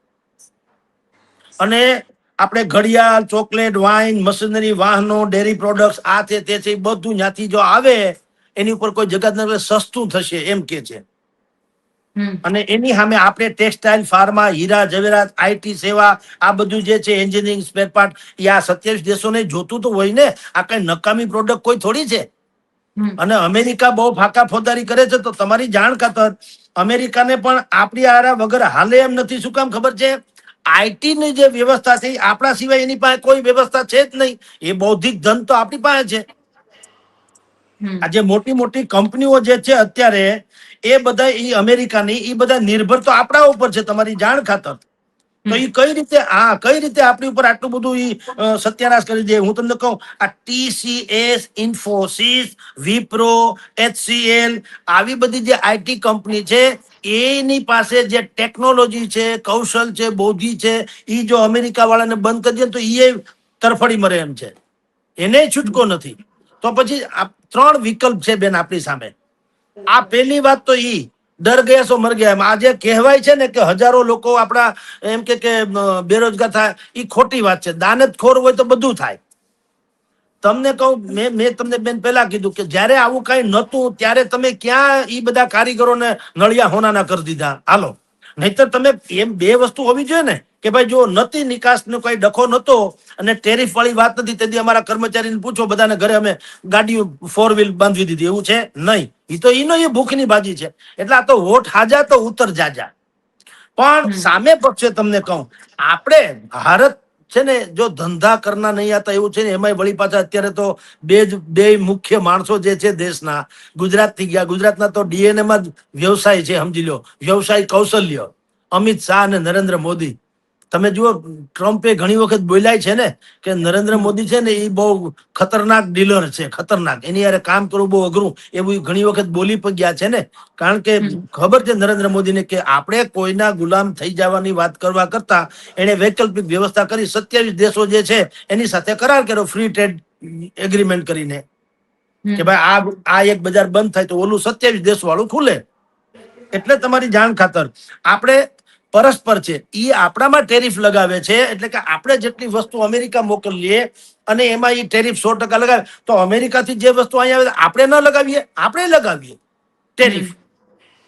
અને આપણે ઘડિયાળ, ચોકલેટ, વાઇન, મશીનરી, વાહનો, ડેરી પ્રોડક્ટ્સ, આ છે તે છે, બધું ત્યાંથી જો આવે એની ઉપર કોઈ જગત સસ્તું થશે એમ કે છે. અને એની સામે આપણે ટેક્સટાઇલ, ફાર્મા, હીરા જવેરાત, આઈટી સેવા, આ બધું જે છે, એન્જિનિયરિંગ, સ્પેર પાર્ટ, એ આ 27 દેશોને જોતું તો હોય ને. આ કઈ નકામી પ્રોડક્ટ કોઈ થોડી છે. અને અમેરિકા બહુ ફાકા ફોદારી કરે છે. તો તમારી જાણ ખાતર અમેરિકાને પણ આપણી આરા વગર હાલે એમ નથી. શું કામ ખબર છે? આઈટી ની જે વ્યવસ્થા છે આપણા સિવાય એની પાસે કોઈ વ્યવસ્થા છે જ નહીં. એ બૌદ્ધિક ધન તો આપણી પાસે છે. આ જે મોટી મોટી કંપનીઓ જે છે અત્યારે, એ બધા એ અમેરિકાની, એ બધા નિર્ભર તો આપણા ઉપર છે. તમારી જાણ ખાતર તો એ કઈ રીતે આપણી ઉપર આટલું બધું સત્યાનાશ કરી દે? હું તમને કહું, આ TCS, ઇન્ફોસિસ, વિપ્રો, HCL, આવી બધી જે આઈટી કંપની છે, એની પાસે જે ટેકનોલોજી છે, કૌશલ છે, બૌદ્ધિ છે, એ જો અમેરિકા વાળાને બંધ કરી દે તો એ તરફડી મરે એમ છે. એને છૂટકો નથી. તો પછી આ 3 વિકલ્પ છે બેન આપણી સામે. આ પહેલી વાત તો ડર ગયા સો મર ગયા. આજે કહેવાય છે ને કે હજારો લોકો આપણા એમ કે બેરોજગાર થાય, એ ખોટી વાત છે. દાનત ખોર હોય તો બધું થાય. તમને કહું, મેં તમને બેન પહેલા કીધું કે જયારે આવું કઈ નતું ત્યારે તમે ક્યાં ઈ બધા કારીગરોને નળિયા હોનાના કરી દીધા? હાલો, નહીતર તમે એમ 2 વસ્તુ હોવી જોઈએ ને કે ભાઈ જો નથી નિકાસનો કઈ ડખો નતો અને ટેરિફ વાળી વાત નથી, તેથી અમારા કર્મચારીને પૂછો, બધાને ઘરે અમે ગાડીઓ 4 વ્હીલ બાંધવી દીધી, એવું છે નહીં. એ તો ઈનો એ ભૂખની ભાજી છે. એટલે આ તો વોટ હાજા તો ઉતર જાજા. પણ સામે પક્ષે તમને કહું, આપણે ભારત છે ને, જો ધંધા કરના નહીં આતા એવું છે ને, એમાંય વળી પાછા અત્યારે તો બે મુખ્ય માણસો જે છે દેશના, ગુજરાત થી ગયા. ગુજરાતના તો DNA માં જ વ્યવસાય છે, સમજી લો, વ્યવસાય કૌશલ્ય. અમિત શાહ અને નરેન્દ્ર મોદી, તમે જુઓ, ટ્રમ્પે ઘણી વખત બોલાય છે ને કે નરેન્દ્ર મોદી છે ને એ બહુ ખતરનાક ડીલર છે, ખતરનાક, એની યારે કામ કરવું બહુ અઘરું, એવું ઘણી વખત બોલી પણ ગયા છે ને. કારણ કે ખબર છે નરેન્દ્ર મોદીને કે આપણે કોઈના ગુલામ થઈ જવાની વાત કરવા કરતા એને વૈકલ્પિક વ્યવસ્થા કરી. 27 દેશો જે છે એની સાથે કરાર કર્યો ફ્રી ટ્રેડ એગ્રીમેન્ટ કરીને કે ભાઈ આ એક બજાર બંધ થાય તો ઓલું 27 દેશ વાળું ખુલે. એટલે તમારી જાણ ખાતર આપણે પરસ્પર છે. એ આપણામાં ટેરિફ લગાવે છે, એટલે કે આપણે જેટલી વસ્તુ અમેરિકા મોકલીએ અને એમાં એ ટેરિફ 100% લગાવે, તો અમેરિકાથી જે વસ્તુ અહીંયા આવે આપણે ન લગાવીએ, આપણે લગાવીએ ટેરિફ.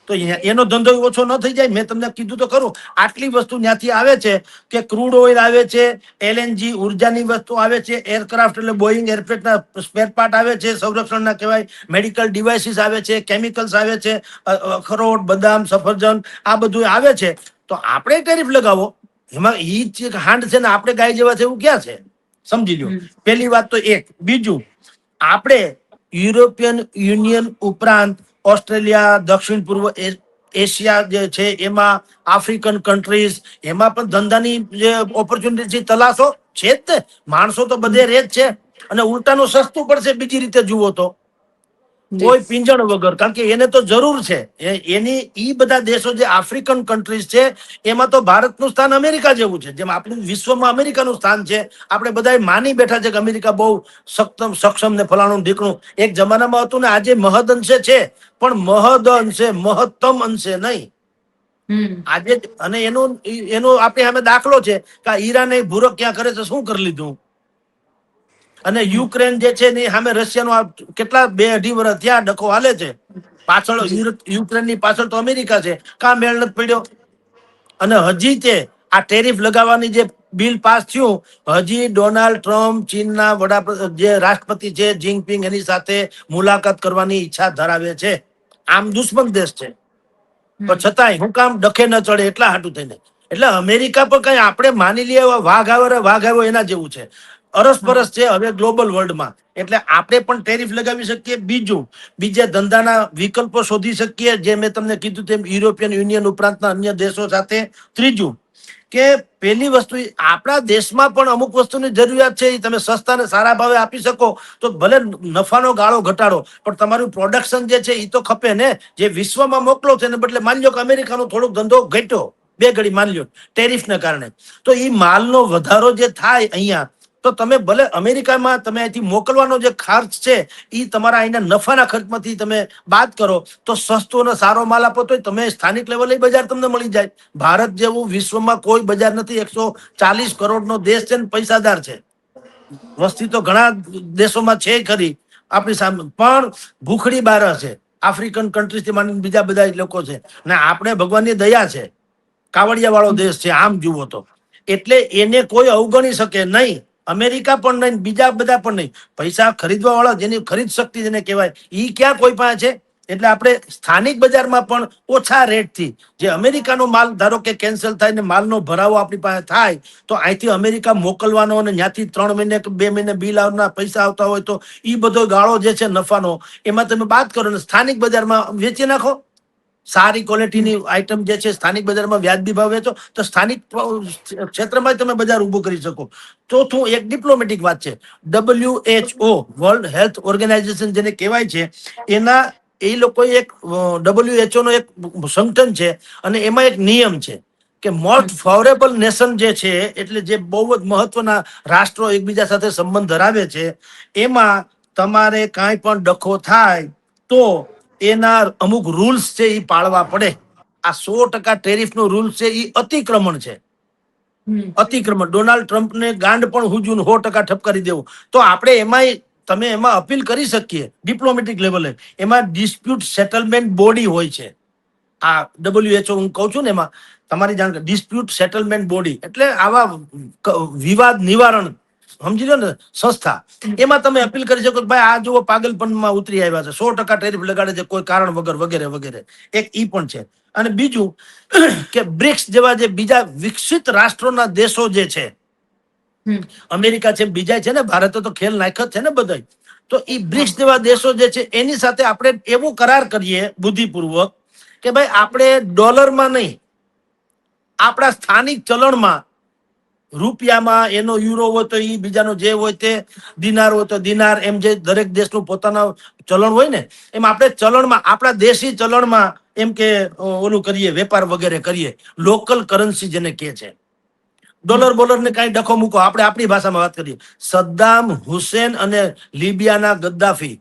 તો એનો ધંધો ઓછો ન થઈ જાય? મેં તમને કીધું તો ખરું, આટલી વસ્તુ ત્યાંથી આવે છે કે ક્રૂડ ઓઇલ આવે છે, LNG ઉર્જાની વસ્તુ આવે છે, એરક્રાફ્ટ એટલે બોઈંગ એરક્રાફ્ટના સ્પેર પાર્ટ આવે છે, સંરક્ષણના કહેવાય, મેડિકલ ડિવાઇસીસ આવે છે, કેમિકલ્સ આવે છે, અખરોટ, બદામ, સફરજન આ બધું આવે છે. તો આપણે ટેરિફ લગાવો, એમાં ઈ જે હાંડ છે ને આપણે ગાય જેવા છે એવું ક્યાં છે? સમજી લો. પહેલી વાત તો એક. બીજું, આપણે યુરોપિયન યુનિયન ઉપરાંત ઓસ્ટ્રેલિયા, દક્ષિણ પૂર્વ એશિયા જે છે એમાં, આફ્રિકન કન્ટ્રીઝ એમાં પણ ધંધાની જે ઓપોર્ચ્યુનિટી તલાશો છે જ ને. માણસો તો બધે રહે જ છે, અને ઉલટાનું સસ્તું પડશે બીજી રીતે જુઓ તો, કોઈ પિંજણ વગર. કારણ કે એને તો જરૂર છે એની. ઈ બધા દેશો જે આફ્રિકન કન્ટ્રીઝ છે એમાં તો ભારતનું સ્થાન અમેરિકા જેવું છે. જેમ આપણું વિશ્વમાં અમેરિકાનું સ્થાન છે, આપણે બધા માની બેઠા છે કે અમેરિકા બહુ સક્ષમ ને ફલાણું ઢીકણું. એક જમાનામાં હતું ને, આજે મહદ અંશે છે, પણ મહદ અંશે, મહત્તમ અંશે નહીં આજે. અને એનો આપણે સામે દાખલો છે કે ઈરાને ભૂરક ક્યાં કરે છે, શું કરી લીધું. અને યુક્રેન જે છે ને સામે રશિયાનો કેટલા 2-2.5 વર્ષ ત્યાં ડખો હાલે છે. પાછળ યુક્રેનની પાછળ તો અમેરિકા છે. કાં મેળ નથી પડ્યો. અને હજી તે આ ટેરિફ લગાવવાની જે બિલ પાસ થયું, હજી ડોનાલ્ડ ટ્રમ્પ ચીનના વડાપ્રધાન જે રાષ્ટ્રપતિ છે જિનપિંગ, એની સાથે મુલાકાત કરવાની ઈચ્છા ધરાવે છે. આમ દુશ્મન દેશ છે, પણ છતાંય હું કામ ડખે ન ચડે એટલા હાટું થઈને. એટલે અમેરિકા પર કઈ આપણે માની લઈએ વાઘ આવ્યો એના જેવું છે. અરસપરસ છે હવે ગ્લોબલ વર્લ્ડમાં. એટલે આપણે પણ ટેરિફ લગાવી શકીએ. બીજું, બીજા ધંધાના વિકલ્પો શોધી શકીએ, જે મેં તમને કીધું તેમ યુરોપિયન યુનિયન ઉપરાંતના અન્ય દેશો સાથે. ત્રીજું કે પહેલી વસ્તુ, આપણા દેશમાં પણ અમુક વસ્તુની જરૂરિયાત છે, તમે સસ્તા ને સારા ભાવે આપી શકો તો ભલે નફાનો ગાળો ઘટાડો, પણ તમારું પ્રોડક્શન જે છે એ તો ખપે ને. જે વિશ્વમાં મોકલો છે એને બદલે માની લો કે અમેરિકાનો થોડોક ધંધો ઘટ્યો, 2 ઘડી માની લો ટેરિફને કારણે, તો એ માલનો વધારો જે થાય અહીંયા, તો તમે ભલે અમેરિકામાં તમે અહીંથી મોકલવાનો જે ખર્ચ છે એ તમારા અહીંના નફાના ખર્ચમાંથી તમે બાદ કરો, તો સસ્તો અને સારો માલ આપો તો તમે સ્થાનિક લેવલે બજાર તમને મળી જાય. ભારત જેવું વિશ્વમાં કોઈ બજાર નથી. 140 કરોડનો દેશ છે ને પૈસાદાર છે. વસ્તી તો ઘણા દેશોમાં છે ખરી આપણી સામે, પણ ભૂખડી બાર છે. આફ્રિકન કન્ટ્રીઝથી માંડીને બીજા બધા લોકો છે, ને આપણે ભગવાનની દયા છે, કાવડિયા વાળો દેશ છે આમ જુઓ તો. એટલે એને કોઈ અવગણી શકે નહીં. અમેરિકા પણ નહીં, બીજા બધા પણ નહીં. પૈસા ખરીદવા વાળા, જેની ખરીદ શક્તિ જેને કહેવાય, ઈ ક્યાં કોઈ પાસે છે. એટલે આપણે સ્થાનિક બજારમાં પણ ઓછા રેટથી, જે અમેરિકાનો માલ ધારો કે કેન્સલ થાય ને માલનો ભરાવો આપણી પાસે થાય, તો અહીંથી અમેરિકા મોકલવાનો અને ત્યાંથી 3 મહિને કે 2 મહિને બિલ આવવાના પૈસા આવતા હોય, તો એ બધો ગાળો જે છે નફાનો, એમાં તમે બાદ કરો ને સ્થાનિક બજારમાં વેચી નાખો. સારી ક્વોલિટીની આઈટમ જે છે સ્થાનિક બજારમાં વ્યાજબી ભાવ વેચો, તો સ્થાનિક ક્ષેત્રમાં તમે બજાર ઊભું કરી શકો. ચોથું એક ડિપ્લોમેટિક વાત છે. WHO વર્લ્ડ હેલ્થ ઓર્ગેનાઇઝેશન જેને કહેવાય છે, એના એ લોકો એક WHO નો એક સંગઠન છે, અને એમાં એક નિયમ છે કે મોસ્ટ ફેવરેબલ નેશન જે છે, એટલે જે બહુ જ મહત્વના રાષ્ટ્રો એકબીજા સાથે સંબંધ ધરાવે છે, એમાં તમારે કાંઈ પણ ડખો થાય તો એના અમુક રૂલ્સ છે એ પાળવા પડે. આ 100% ટેરિફ નો રૂલ છે એ અતિક્રમણ છે. અતિક્રમણ. ડોનાલ્ડ ટ્રમ્પને ગાંડ પણ હુજું 100% ઠપકારી દેવું. તો આપણે એમાંય તમે એમાં અપીલ કરી શકીએ ડિપ્લોમેટિક લેવલે. એમાં ડિસ્પ્યુટ સેટલમેન્ટ બોડી હોય છે. આ WHO હું કહું છું ને, એમાં તમારી જાણકારી, ડિસ્પ્યુટ સેટલમેન્ટ બોડી એટલે આવા વિવાદ નિવારણ, સમજી લો ને, સંસ્થા. એમાં તમે અપીલ કરી શકો કે ભાઈ આ જુઓ પાગલપનમાં ઉતરી આવ્યા છે, 100% ટેરિફ લગાડે છે કોઈ કારણ વગર, વગેરે વગેરે. એક ઈ પણ છે. અને બીજું કે બ્રિક્સ જેવા જે બીજા વિકસિત રાષ્ટ્રોના દેશો જે છે, અમેરિકા છે, બીજા છે ને, ભારતે તો ખેલ નાખ્યો છે ને બધા, તો એ બ્રિક્સ જેવા દેશો જે છે એની સાથે આપણે એવો કરાર કરીએ બુદ્ધિપૂર્વક કે ભાઈ આપણે ડોલરમાં નહીં, આપણા સ્થાનિક ચલણમાં, રૂપિયામાં, એનો યુરો હોય તો એ બીજાનો જે હોય તે, દિનાર હોય તો દિનાર, એમ જે દરેક દેશનું પોતાના ચલણ હોય ને, એમ આપણે ચલણમાં, આપણા દેશી ચલણમાં એમ કે ઓલું કરીએ, વેપાર વગેરે કરીએ. લોકલ કરન્સી જેને કહે છે. ડોલર બોલર ને કઈ ડખો મૂકો, આપણે આપણી ભાષામાં વાત કરીએ. સદ્દામ હુસેન અને લિબિયાના ગદ્દાફી,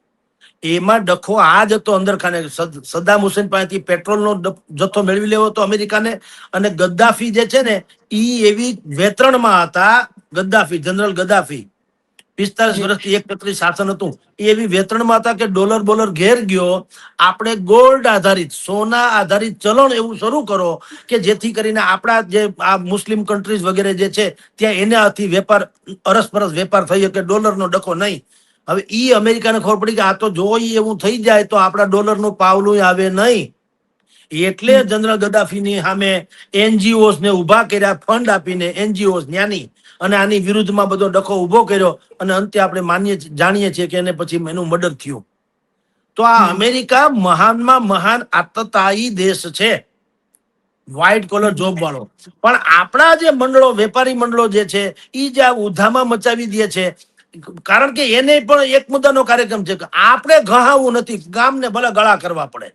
એમાં ડખો આ જ હતો અંદર ખાને. સદ્દામ હુસેન પાસેથી પેટ્રોલનો જથ્થો મેળવી લેવો હતો અમેરિકાને, અને ગદ્દાફી જે છે ને ઈ એવી વેતરણમાં હતા. ગદ્દાફી, જનરલ ગદ્દાફી 45 વર્ષથી એક ચક્રી શાસન હતું. એ એવી વેતરણમાં હતા કે ડોલર બોલર ઘેર ગયો. આપણે ગોલ્ડ આધારિત, સોના આધારિત ચલણ એવું શરૂ કરો કે જેથી કરીને આપણા જે આ મુસ્લિમ કન્ટ્રીઝ વગેરે જે છે ત્યાં એનાથી વેપાર, અરસપરસ વેપાર થઈ શકે, ડોલરનો ડખો નહીં. હવે ઈ અમેરિકાને ખબર પડી કે આ તો જો ઈ એવું થઈ જાય તો આપણા ડોલરનું પાવલું આવે નહીં. એટલે જનરલ ગદ્દાફીની સામે એનજીઓસ ને ઉભા કર્યા, ફંડ આપીને એનજીઓસ ન્યાની, અને આની વિરુદ્ધમાં બધો ડખો ઉભો કર્યો, અને અંતે આપણે જાણીએ છીએ કે એને પછી એનું મર્ડર થયું. તો આ અમેરિકા મહાનમાં મહાન આતતાયી દેશ છે, વ્હાઇટ કોલર જોબ વાળો. પણ આપણા જે મંડળો, વેપારી મંડળો જે છે એ જે આ ઉધામાં મચાવી દે છે. કારણ કે એને પણ એક મુદ્દાનો કાર્યક્રમ છે કે આપણે ગહાવું નથી, ગામને ભલે ગળા કરવા પડે.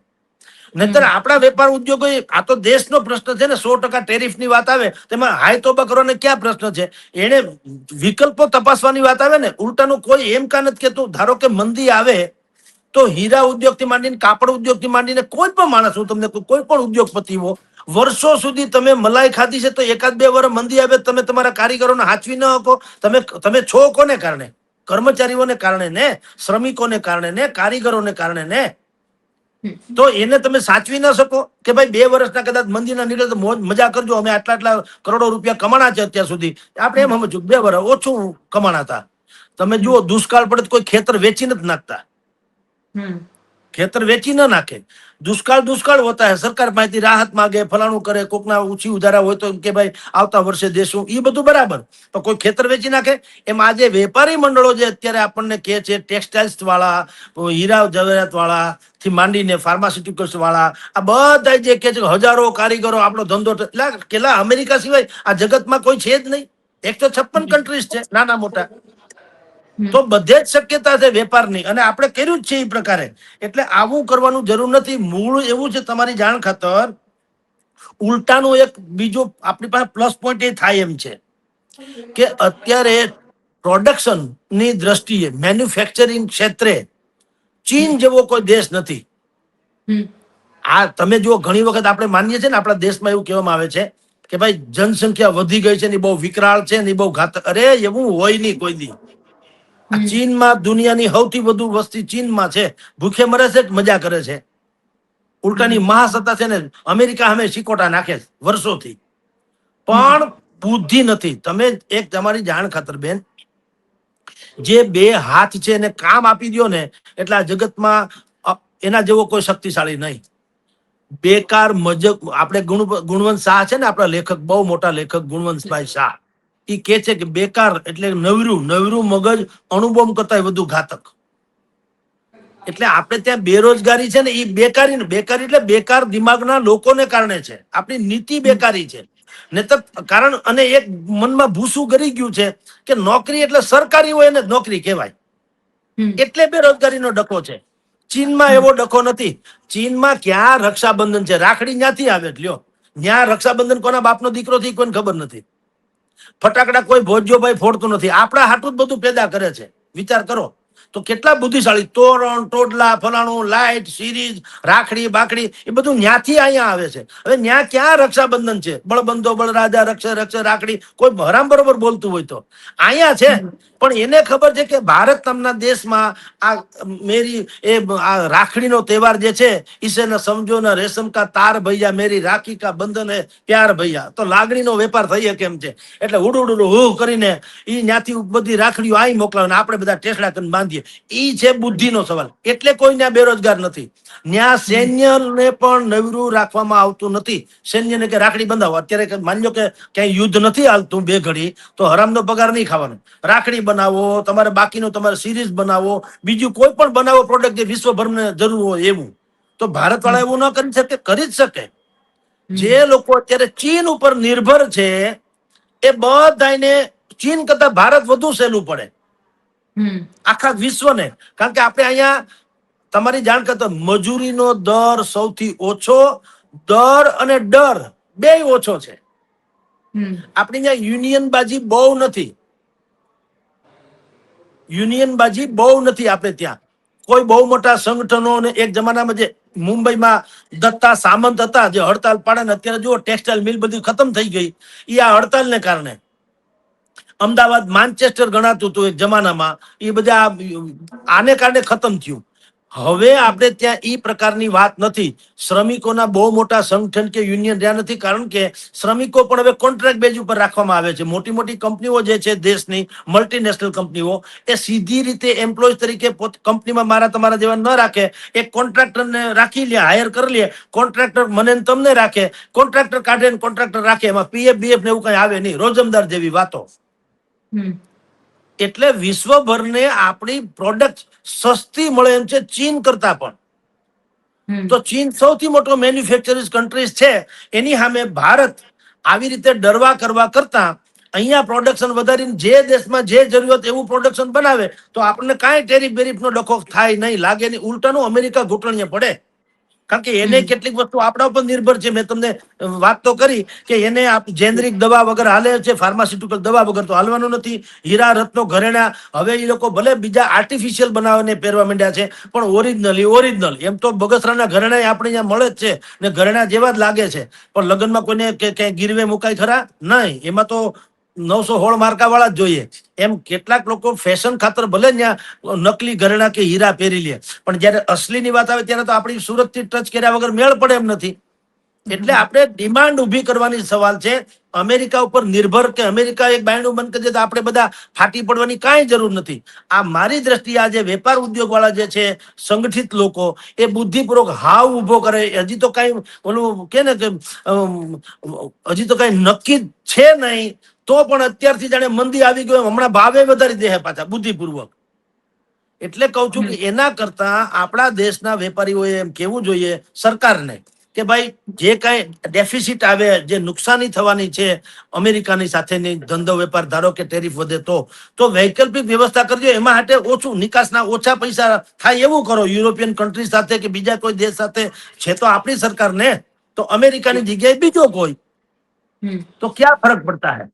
નહીતર આપણા વેપાર ઉદ્યોગો, આ તો દેશનો પ્રશ્ન છે ને. 100% ટેરિફની વાત આવે તેમાં હાય તોબા કરવાનો ક્યાં પ્રશ્ન છે? એને વિકલ્પો તપાસવાની વાત આવે ને. ઉલટાનું કોઈ એમ કા નથી કેતું. ધારો કે મંદી આવે તો હીરા ઉદ્યોગથી માંડીને, કાપડ ઉદ્યોગથી માંડીને કોઈ પણ માણસ, હું તમને કોઈ પણ ઉદ્યોગપતિ હો, વર્ષો સુધી તમે મલાઈ ખાધી છે તો એકાદ બે વર્ષ મંદી આવે તમે તમારા કારીગરોને હાચવી ન શકો. તમે છો કોને કારણે? કર્મચારીઓને કારણે ને, શ્રમિકોને કારણે ને, કારીગરોને કારણે ને. તો એને તમે સાચવી ન શકો કે ભાઈ 2 વર્ષના કદાચ મંદીના નીકળે તો મજા કરજો, અમે આટલા કરોડો રૂપિયા કમાણા છે અત્યાર સુધી. આપણે એમ સમજવું 2 વર્ષ ઓછું કમાણા હતા. તમે જુઓ, દુષ્કાળ પડે તો કોઈ ખેતર વેચી નથી નાખતા. ખેતર વેચી ન નાખે. દુષ્કાળ હોતા હે, સરકાર પાસેથી રાહત માગે, ફલાણું કરે, કોકના ઊંચી ઉધારા હોય તો કે ભાઈ આવતા વર્ષે દેશું, એ બધું બરાબર. તો કોઈ ખેતર વેચી નાખે? એમ આજે વેપારી મંડળો જે અત્યારે આપણને કહે છે, ટેક્સટાઇલ્સ વાળા, હીરા જવેરાત વાળા થી માંડીને ફાર્માસ્યુટિકલ્સ વાળા, આ બધા જે કે છે હજારો કારીગરો આપણો ધંધો, કેટલા અમેરિકા સિવાય આ જગતમાં કોઈ છે જ નહીં. 156 કન્ટ્રીઝ છે નાના મોટા. તો બધે જ શક્યતા છે વેપારની, અને આપણે કર્યું જ છે એ પ્રકારે. એટલે આવું કરવાનું જરૂર નથી. મૂળ એવું છે, તમારી જાણ ખાતર, ઉલટાનું એક બીજો આપણી પાસે પ્લસ પોઈન્ટ એ થાય એમ છે કે અત્યારે પ્રોડક્શન ની દ્રષ્ટિએ, મેન્યુફેક્ચરિંગ ક્ષેત્રે ચીન જેવો કોઈ દેશ નથી. આ તમે જુઓ, ઘણી વખત આપણે માનીએ છીએ ને, આપણા દેશમાં એવું કહેવામાં આવે છે કે ભાઈ જનસંખ્યા વધી ગઈ છે ને બહુ વિકરાળ છે ને બહુ ઘાતક. અરે એવું હોય નહીં કોઈ દી. ચીનમાં દુનિયાની સૌથી વધુ વસ્તી ચીનમાં છે. ભૂખે મરે છે, મજા કરે છે. ઉલટાની મહાસત્તા છે ને અમેરિકા સામે શિકોટા નાખે છે વર્ષોથી, પણ બુદ્ધિ નથી. તમે એક તમારી જાણ ખાતર બેન, જે 2 હાથ છે એને કામ આપી દો ને, એટલે આ જગતમાં એના જેવો કોઈ શક્તિશાળી નહીં. બેકાર આપણે ગુણવંત શાહ છે ને, આપણા લેખક, બહુ મોટા લેખક ગુણવંતભાઈ શાહ, એ કે છે કે બેકાર એટલે નવરું મગજ અણુબોમ્બ કરતા વધુ ઘાતક. એટલે આપણે ત્યાં બેરોજગારી છે ને, એ બેકારી એટલે બેકાર દિમાગના લોકોને કારણે છે. આપણી નીતિ બેકારી છે ને કારણ. અને એક મનમાં ભૂસું ગરી ગયું છે કે નોકરી એટલે સરકારી હોય ને નોકરી કહેવાય, એટલે બેરોજગારીનો ડખો છે. ચીનમાં એવો ડખો નથી. ચીનમાં ક્યાં રક્ષાબંધન છે? રાખડી ક્યાંથી આવે? લ્યો, ત્યાં રક્ષાબંધન કોના બાપનો દીકરો થી કોઈને ખબર નથી. ફટાકડા કોઈ ભોજ્યોભાઈ ફોડતું નથી. આપણા હાટું જ બધું પેદા કરે છે. વિચાર કરો તો કેટલા બુદ્ધિશાળી. તોરણ, ટોડલા, ફલાણું, લાઈટ, સિરીઝ, રાખડી બાકડી, એ બધું ન્યાથી અહીંયા આવે છે. હવે ન્યા ક્યાં રક્ષાબંધન છે? બળબંધો બળરાજા રક્ષે રાખડી, કોઈ હરામ બરોબર બોલતું હોય તો અહીંયા છે. પણ એને ખબર છે કે ભારત નામના દેશમાં આ મેરી આ રાખડીનો તહેવાર જે છે, ઇસે ન સમજો ન રેશમ કા તાર ભૈયા, મેરી રાખી કા બંધન હે પ્યાર ભૈયા. તો લાગણીનો વેપાર થઈ કેમ છે? એટલે ઉડું હું કરીને ઈ ત્યાંથી બધી રાખડીઓ અહીં મોકલાવે ને આપણે બધા ટેસડા કરીને બાંધીએ. ઈ છે બુદ્ધિનો સવાલ. એટલે કોઈ ત્યાં બેરોજગાર નથી. ત્યાં સૈન્યને પણ નવરું રાખવામાં આવતું નથી. સૈન્યને કે રાખડી બંધાવો. અત્યારે માનજો કે ક્યાંય યુદ્ધ નથી હાલતું 2 ઘડી, તો હરામનો પગાર નહીં ખાવાનો. રાખડી બનાવો, તમારે બાકીનો તમારે સિરીઝ બનાવો, બીજું કોઈ પણ બનાવો પ્રોડક્ટ જે વિશ્વભરને જરૂર હોય એવું. તો ભારત વાળા એવું ન કરી શકે? કરી જ શકે. જે લોકો અત્યારે ચીન ઉપર નિર્ભર છે એ બધાને ચીન કરતા ભારત વધુ સહેલું પડે આખા વિશ્વને. કારણ કે આપણે અહીંયા, તમારી જાણ કરતા, મજૂરીનો દર સૌથી ઓછો, દર અને ડર 2 ઓછો છે. આપણી ત્યાં યુનિયનબાજી બહુ નથી. આપણે ત્યાં કોઈ બહુ મોટા સંગઠનો અને એક જમાનામાં જે મુંબઈમાં દત્તા સામંત હતા જે હડતાલ પાડે ને અત્યારે જુઓ ટેક્સટાઇલ મિલ બધી ખતમ થઈ ગઈ એ આ હડતાલને કારણે. અમદાવાદ માન્ચેસ્ટર ગણાતું હતું એક જમાનામાં એ બધા આને કારણે ખતમ થયું. હવે આપણે ત્યાં ઈ પ્રકારની વાત નથી. શ્રમિકોના બહુ મોટા સંગઠન કે યુનિયન રહ્યા નથી કારણ કે શ્રમિકો પણ હવે કોન્ટ્રાક્ટ બેઝ ઉપર રાખવામાં આવે છે. મોટી મોટી કંપનીઓ જે છે દેશની મલ્ટીનેશનલ કંપનીઓ એ સીધી રીતે એમ્પ્લોય તરીકે કંપનીમાં મારા તમારા જેવા ન રાખે, એક કોન્ટ્રાક્ટરને રાખી લે, હાયર કરી લે. કોન્ટ્રાક્ટર મને ને તમને રાખે, કોન્ટ્રાક્ટર કાઢે ને કોન્ટ્રાક્ટર રાખે, એમાં પીએફ બીએફ ને એવું કઈ આવે નહીં, રોજમદાર જેવી વાતો. એટલે વિશ્વભરને આપણી પ્રોડક્ટ સસ્તી મળે એમ છે ચીન કરતા પણ. તો ચીન સૌથી મોટો મેન્યુફેક્ચરિંગ કન્ટ્રીઝ છે, એની સામે ભારત આવી રીતે ડરવા કરવા કરતા અહીંયા પ્રોડક્શન વધારીને જે દેશમાં જે જરૂરિયાત એવું પ્રોડક્શન બનાવે તો આપણને કાંઈ ટેરિફ બેરીફનો ડખો થાય નહીં, લાગે નહીં. ઉલટાનું અમેરિકા ઘૂંટણીએ પડે કારણ કે એને કેટલીક વસ્તુ આપણા ઉપર નિર્ભર છે. મેં તમને વાત તો કરી કે એને જેનરિક દવા વગર હાલે છે, ફાર્માસ્યુટિકલ દવા વગર તો હાલવાનું નથી. હીરા રત્નો ઘરેણા હવે એ લોકો ભલે બીજા આર્ટિફિશિયલ બનાવીને પહેરવા માંડ્યા છે પણ ઓરિજિનલ એમ તો બગસરાના ઘરેણા આપણે અહીંયા મળે જ છે ને ઘરેણા જેવા જ લાગે છે. પણ લગ્નમાં કોઈને ક્યાંય ગીરવે મુકાય ખરા? નહીં. એમાં તો 900 હોળ માર્કા વાળા જ જોઈએ. એમ કેટલાક લોકો ફેશન ખાતર ભલે ત્યાં નકલી ઘરેણા કે હીરા પહેરી લે પણ જયારે અસલીની વાત આવે ત્યારે તો આપણી સુરતથી ટચ કર્યા વગર મેળ પડે એમ નથી. એટલે આપણે ડિમાન્ડ ઉભી કરવાની સવાલ છે. અમેરિકા ઉપર નિર્ભર કે અમેરિકા એક બાયણું બંધ કરી દે તો આપણે બધા ફાટી પડવાની કાંઈ જરૂર નથી. આ મારી દ્રષ્ટિએ આ જે વેપાર ઉદ્યોગ વાળા જે છે સંગઠિત લોકો એ બુદ્ધિપૂર્વક હાવ ઉભો કરે. હજી તો કઈ ઓલું કે ને કે હજી તો કઈ નક્કી છે નહીં તો પણ અત્યારથી જાણે મંદી આવી ગયો હમણાં ભાવે વધારી દે પાછા બુદ્ધિપૂર્વક. એટલે કઉ છું કે એના કરતા આપણા દેશના વેપારીઓએ એમ કેવું જોઈએ સરકારને કે ભાઈ જે કઈ ડેફિસિટ આવે, જે નુકસાની થવાની છે અમેરિકાની સાથેની ધંધો વેપાર, ધારો કે ટેરિફ વધે તો વૈકલ્પિક વ્યવસ્થા કરજો. એમાં માટે ઓછું નિકાસના ઓછા પૈસા થાય એવું કરો. યુરોપિયન કન્ટ્રી સાથે કે બીજા કોઈ દેશ સાથે છે તો આપણી સરકાર ને, તો અમેરિકાની જગ્યાએ બીજો કોઈ, તો ક્યાં ફરક પડતા હે.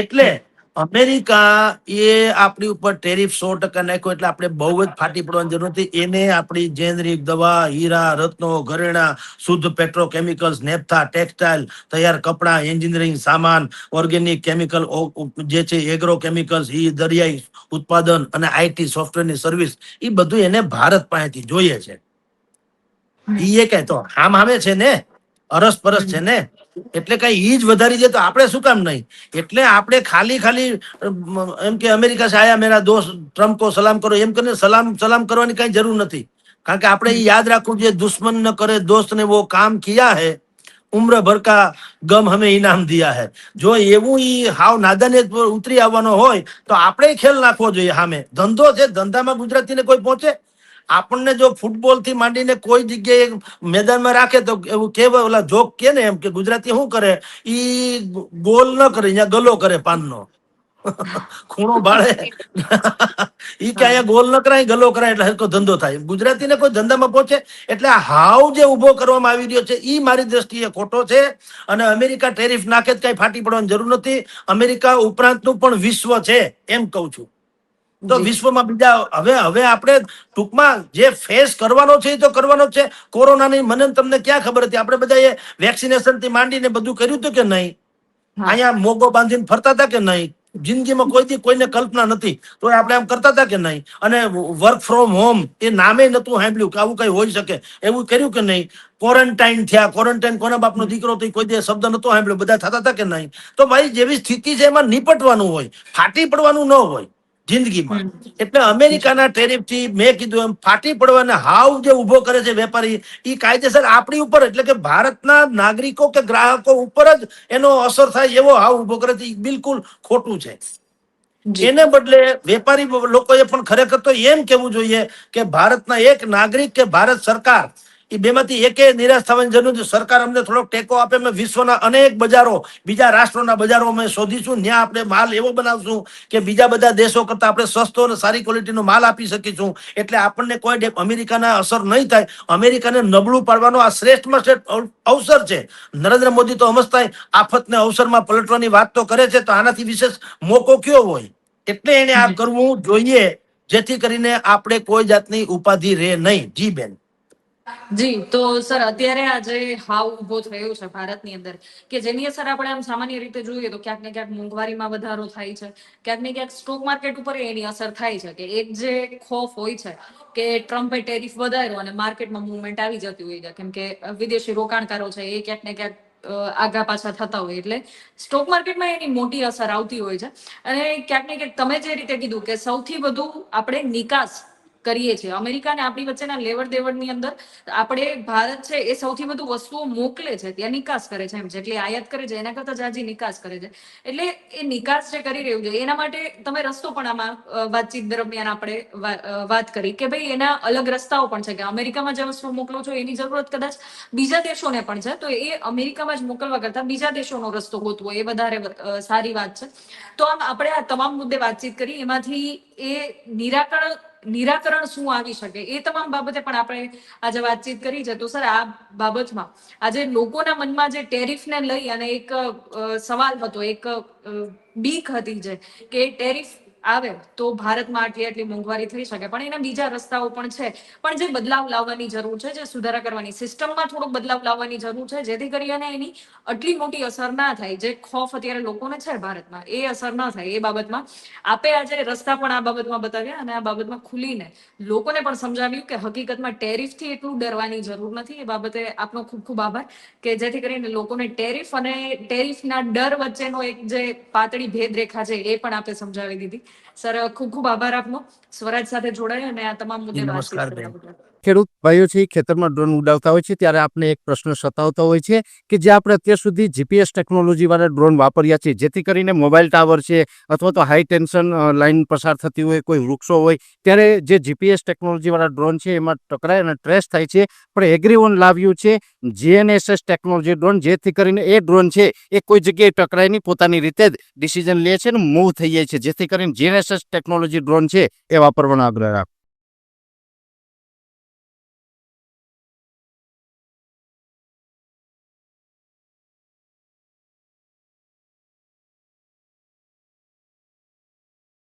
એટલે અમેરિકા એ આપણી ઉપર ટેરિફ 100% નાખ્યો એટલે આપણે બહુ જ ફાટી પડવાની જરૂર નથી. એને આપણી જેનરિક દવા, હીરા રત્નો, ઘરેણા, શુદ્ધ પેટ્રોકેમિકલ્સ, નેફથા, ટેક્સટાઇલ, તૈયાર કપડા, એન્જિનિયરિંગ સામાન, ઓર્ગેનિક કેમિકલ જે છે, એગ્રો કેમિકલ્સ, ઈ દરિયાઈ ઉત્પાદન અને આઈટી સોફ્ટવેરની સર્વિસ, એ બધું એને ભારત પાસેથી જોઈએ છે. એ કઈ તો આમ છે ને, અરસપરસ છે ને. એટલે કઈ ઈ જ વધારી દે તો આપણે શું કામ નહીં. એટલે આપણે ખાલી એમ કે અમેરિકા સે આયા મેરા દોસ્ત ટ્રમ્પ કો સલામ કરો એમ કરીને સલામ કરવાની કઈ જરૂર નથી. કારણ કે આપણે યાદ રાખવું જોઈએ દુશ્મન ન કરે દોસ્ત ને वो काम किया है, उम्र भर का गम हमें इनाम दिया है. જો એવું ઈ હાવ નાદાને ઉતરી આવવાનો હોય તો આપણે ખેલ નાખવો જોઈએ સામે. ધંધો છે, ધંધામાં ગુજરાતીને કોઈ પહોંચે. આપણને જો ફૂટબોલ થી માંડીને કોઈ જગ્યાએ મેદાનમાં રાખે તો એવું કેવાય, ઓલા જોક કે ને એમ કે ગુજરાતી શું કરે, ઈ ગોલ ન કરે, અહીંયા ગલો કરે પાનનો. ખૂણો બાળે ઈ કે અહીંયા ગોલ ન કરાય, ગલો કરાય એટલે હરકો ધંધો થાય. ગુજરાતીને કોઈ ધંધામાં પહોંચે. એટલે આ હાવ જે ઉભો કરવામાં આવી રહ્યો છે ઈ મારી દ્રષ્ટિએ ખોટો છે. અને અમેરિકા ટેરિફ નાખે જ કઈ ફાટી પડવાની જરૂર નથી. અમેરિકા ઉપરાંતનું પણ વિશ્વ છે એમ કઉ છું. તો વિશ્વમાં બીજા હવે આપણે ટૂંકમાં જે ફેસ કરવાનો છે એ તો કરવાનો છે. કોરોનાની મને તમને ક્યાં ખબર હતી? આપણે બધા વેક્સિનેશન થી માંડીને બધું કર્યું હતું કે નહીં? અહીંયા મોગો બાંધીને ફરતા હતા કે નહીં? જિંદગીમાં કોઈથી કોઈને કલ્પના નથી તો આપણે આમ કરતા હતા કે નહીં? અને વર્ક ફ્રોમ હોમ એ નામે નતું સાંભળ્યું કે આવું કઈ હોઈ શકે, એવું કર્યું કે નહીં? ક્વોરન્ટાઇન થયા, ક્વોરન્ટાઇન કોના બાપનો દીકરો તો કોઈ શબ્દ નતો સાંભળ્યો, બધા થતા હતા કે નહીં? તો ભાઈ જેવી સ્થિતિ છે એમાં નીપટવાનું હોય, ફાટી પડવાનું ન હોય જિંદગીમાં. એટલે અમેરિકાના ટેરિફ થી મેં કીધું એમ ફાટી પડવાને હાવ જે ઉભો કરે છે વેપારી, એ કાયદેસર આપણી ઉપર એટલે કે ભારતના નાગરિકો કે ગ્રાહકો ઉપર જ એનો અસર થાય એવો હાવ ઉભો કરે છે. બિલકુલ ખોટું છે. એને બદલે વેપારી લોકોએ પણ ખરેખર તો એમ કેવું જોઈએ કે ભારતના એક નાગરિક કે ભારત સરકાર, એ બેમાંથી એકે નિરાશ થવાની જરૂર નથી. સરકાર અમને થોડોક ટેકો આપે, અમે વિશ્વના અનેક બજારો, બીજા રાષ્ટ્રોના બજારો અમે શોધીશું, ત્યાં આપણે માલ એવો બનાવશું કે બીજા બધા દેશો કરતા આપણે સસ્તો અને સારી ક્વોલિટીનો માલ આપી શકીશું. એટલે આપણને કોઈ અમેરિકાના અસર નહીં થાય. અમેરિકાને નબળું પાડવાનો આ શ્રેષ્ઠમાં શ્રેષ્ઠ અવસર છે. નરેન્દ્ર મોદી તો સમજતા આફતને અવસરમાં પલટવાની વાત તો કરે છે, તો આનાથી વિશેષ મોકો કયો હોય? એટલે એને આ કરવું જોઈએ. જેથી કરીને આપણે કોઈ જાતની ઉપાધિ રહે નહીં. જી બેન. જી, તો સર અત્યારે આજે હાવ ઉભો થયો છે ભારતની અંદર કે જેની અસર આપણે આમ સામાન્ય રીતે જોઈએ તો ક્યાંક ને ક્યાંક મોંઘવારીમાં વધારો થાય છે, ક્યાંક ને ક્યાંક સ્ટોક માર્કેટ ઉપર એની અસર થાય છે કે એક જે ખોફ હોય છે કે ટ્રમ્પે ટેરિફ વધાર્યો અને માર્કેટમાં મુવમેન્ટ આવી જતી હોય છે કેમ કે વિદેશી રોકાણકારો છે એ ક્યાંક ને ક્યાંક આગા પાછા થતા હોય એટલે સ્ટોક માર્કેટમાં એની મોટી અસર આવતી હોય છે. અને ક્યાંક ને ક્યાંક તમે જે રીતે કીધું કે સૌથી વધુ આપણે નિકાસ કરીએ છીએ અમેરિકા અને આપણી વચ્ચેના લેવડ દેવડની અંદર આપણે ભારત છે એ સૌથી વધુ વસ્તુઓ મોકલે છે ત્યાં નિકાસ કરે છે એમ જેટલી આયાત કરે છે એના કરતા જાજી નિકાસ કરે છે એટલે એ નિકાસ જે કરી રહ્યું છે એના માટે તમે રસ્તો પણ આમાં વાતચીત દરમિયાન આપણે વાત કરી કે ભાઈ એના અલગ રસ્તાઓ પણ છે કે અમેરિકામાં જે વસ્તુઓ મોકલો છો એની જરૂરત કદાચ બીજા દેશોને પણ છે તો એ અમેરિકામાં જ મોકલવા કરતા બીજા દેશોનો રસ્તો ગોતવો એ વધારે સારી વાત છે. તો આમ આપણે આ તમામ મુદ્દે વાતચીત કરી એમાંથી એ નિરાકરણ શું આવી શકે એ તમામ બાબતે પણ આપણે આજે વાતચીત કરી છે. તો સર આ બાબતમાં આજે લોકોના મનમાં જે ટેરિફને લઈ અને એક સવાલ હતો, એક બીક હતી જે કે ટેરિફ આવે તો ભારતમાં આટલી મોંઘવારી થઈ શકે પણ એના બીજા રસ્તાઓ પણ છે પણ જે બદલાવ લાવવાની જરૂર છે, જે સુધારા કરવાની સિસ્ટમમાં થોડોક બદલાવ લાવવાની જરૂર છે જેથી કરીને એની આટલી મોટી અસર ના થાય. જે ખોફ અત્યારે લોકોને છે ભારતમાં એ અસર ના થાય એ બાબતમાં આપે આજે રસ્તા પણ આ બાબતમાં બતાવ્યા અને આ બાબતમાં ખુલીને લોકોને પણ સમજાવ્યું કે હકીકતમાં ટેરિફથી એટલું ડરવાની જરૂર નથી. એ બાબતે આપનો ખૂબ ખૂબ આભાર કે જેથી કરીને લોકોને ટેરિફ અને ટેરિફના ડર વચ્ચેનો એક જે પાતળી ભેદરેખા છે એ પણ આપે સમજાવી દીધી. સર ખૂબ ખૂબ આભાર આપનો સ્વરાજ સાથે જોડાય અને આ તમામ મુદ્દે વાતચીત નમસ્કાર કરવા બેન. બદલ. ખેડૂત ભાઈઓ છે ખેતરમાં ડ્રોન ઉડાવતા હોય છે ત્યારે આપણે એક પ્રશ્ન સતાવતો હોય છે કે જે આપણે અત્યાર સુધી જીપીએસ ટેકનોલોજી વાળા ડ્રોન વાપર્યા છે જેથી કરીને મોબાઈલ ટાવર છે અથવા તો હાઈ ટેન્શન લાઈન પસાર થતી હોય, કોઈ વૃક્ષો હોય ત્યારે જે જીપીએસ ટેકનોલોજી વાળા ડ્રોન છે એમાં ટકરાય અને ટ્રેસ થાય છે. પણ એગ્રીઓન લાવ્યું છે જીએનએસએસ ટેકનોલોજી ડ્રોન જેથી કરીને એ ડ્રોન છે એ કોઈ જગ્યાએ ટકરાય નહીં, પોતાની રીતે જ ડિસિઝન લે છે ને મૂવ થઈ જાય છે જેથી કરીને જીએનએસએસ ટેકનોલોજી ડ્રોન છે એ વાપરવાનો આગ્રહ રાખો.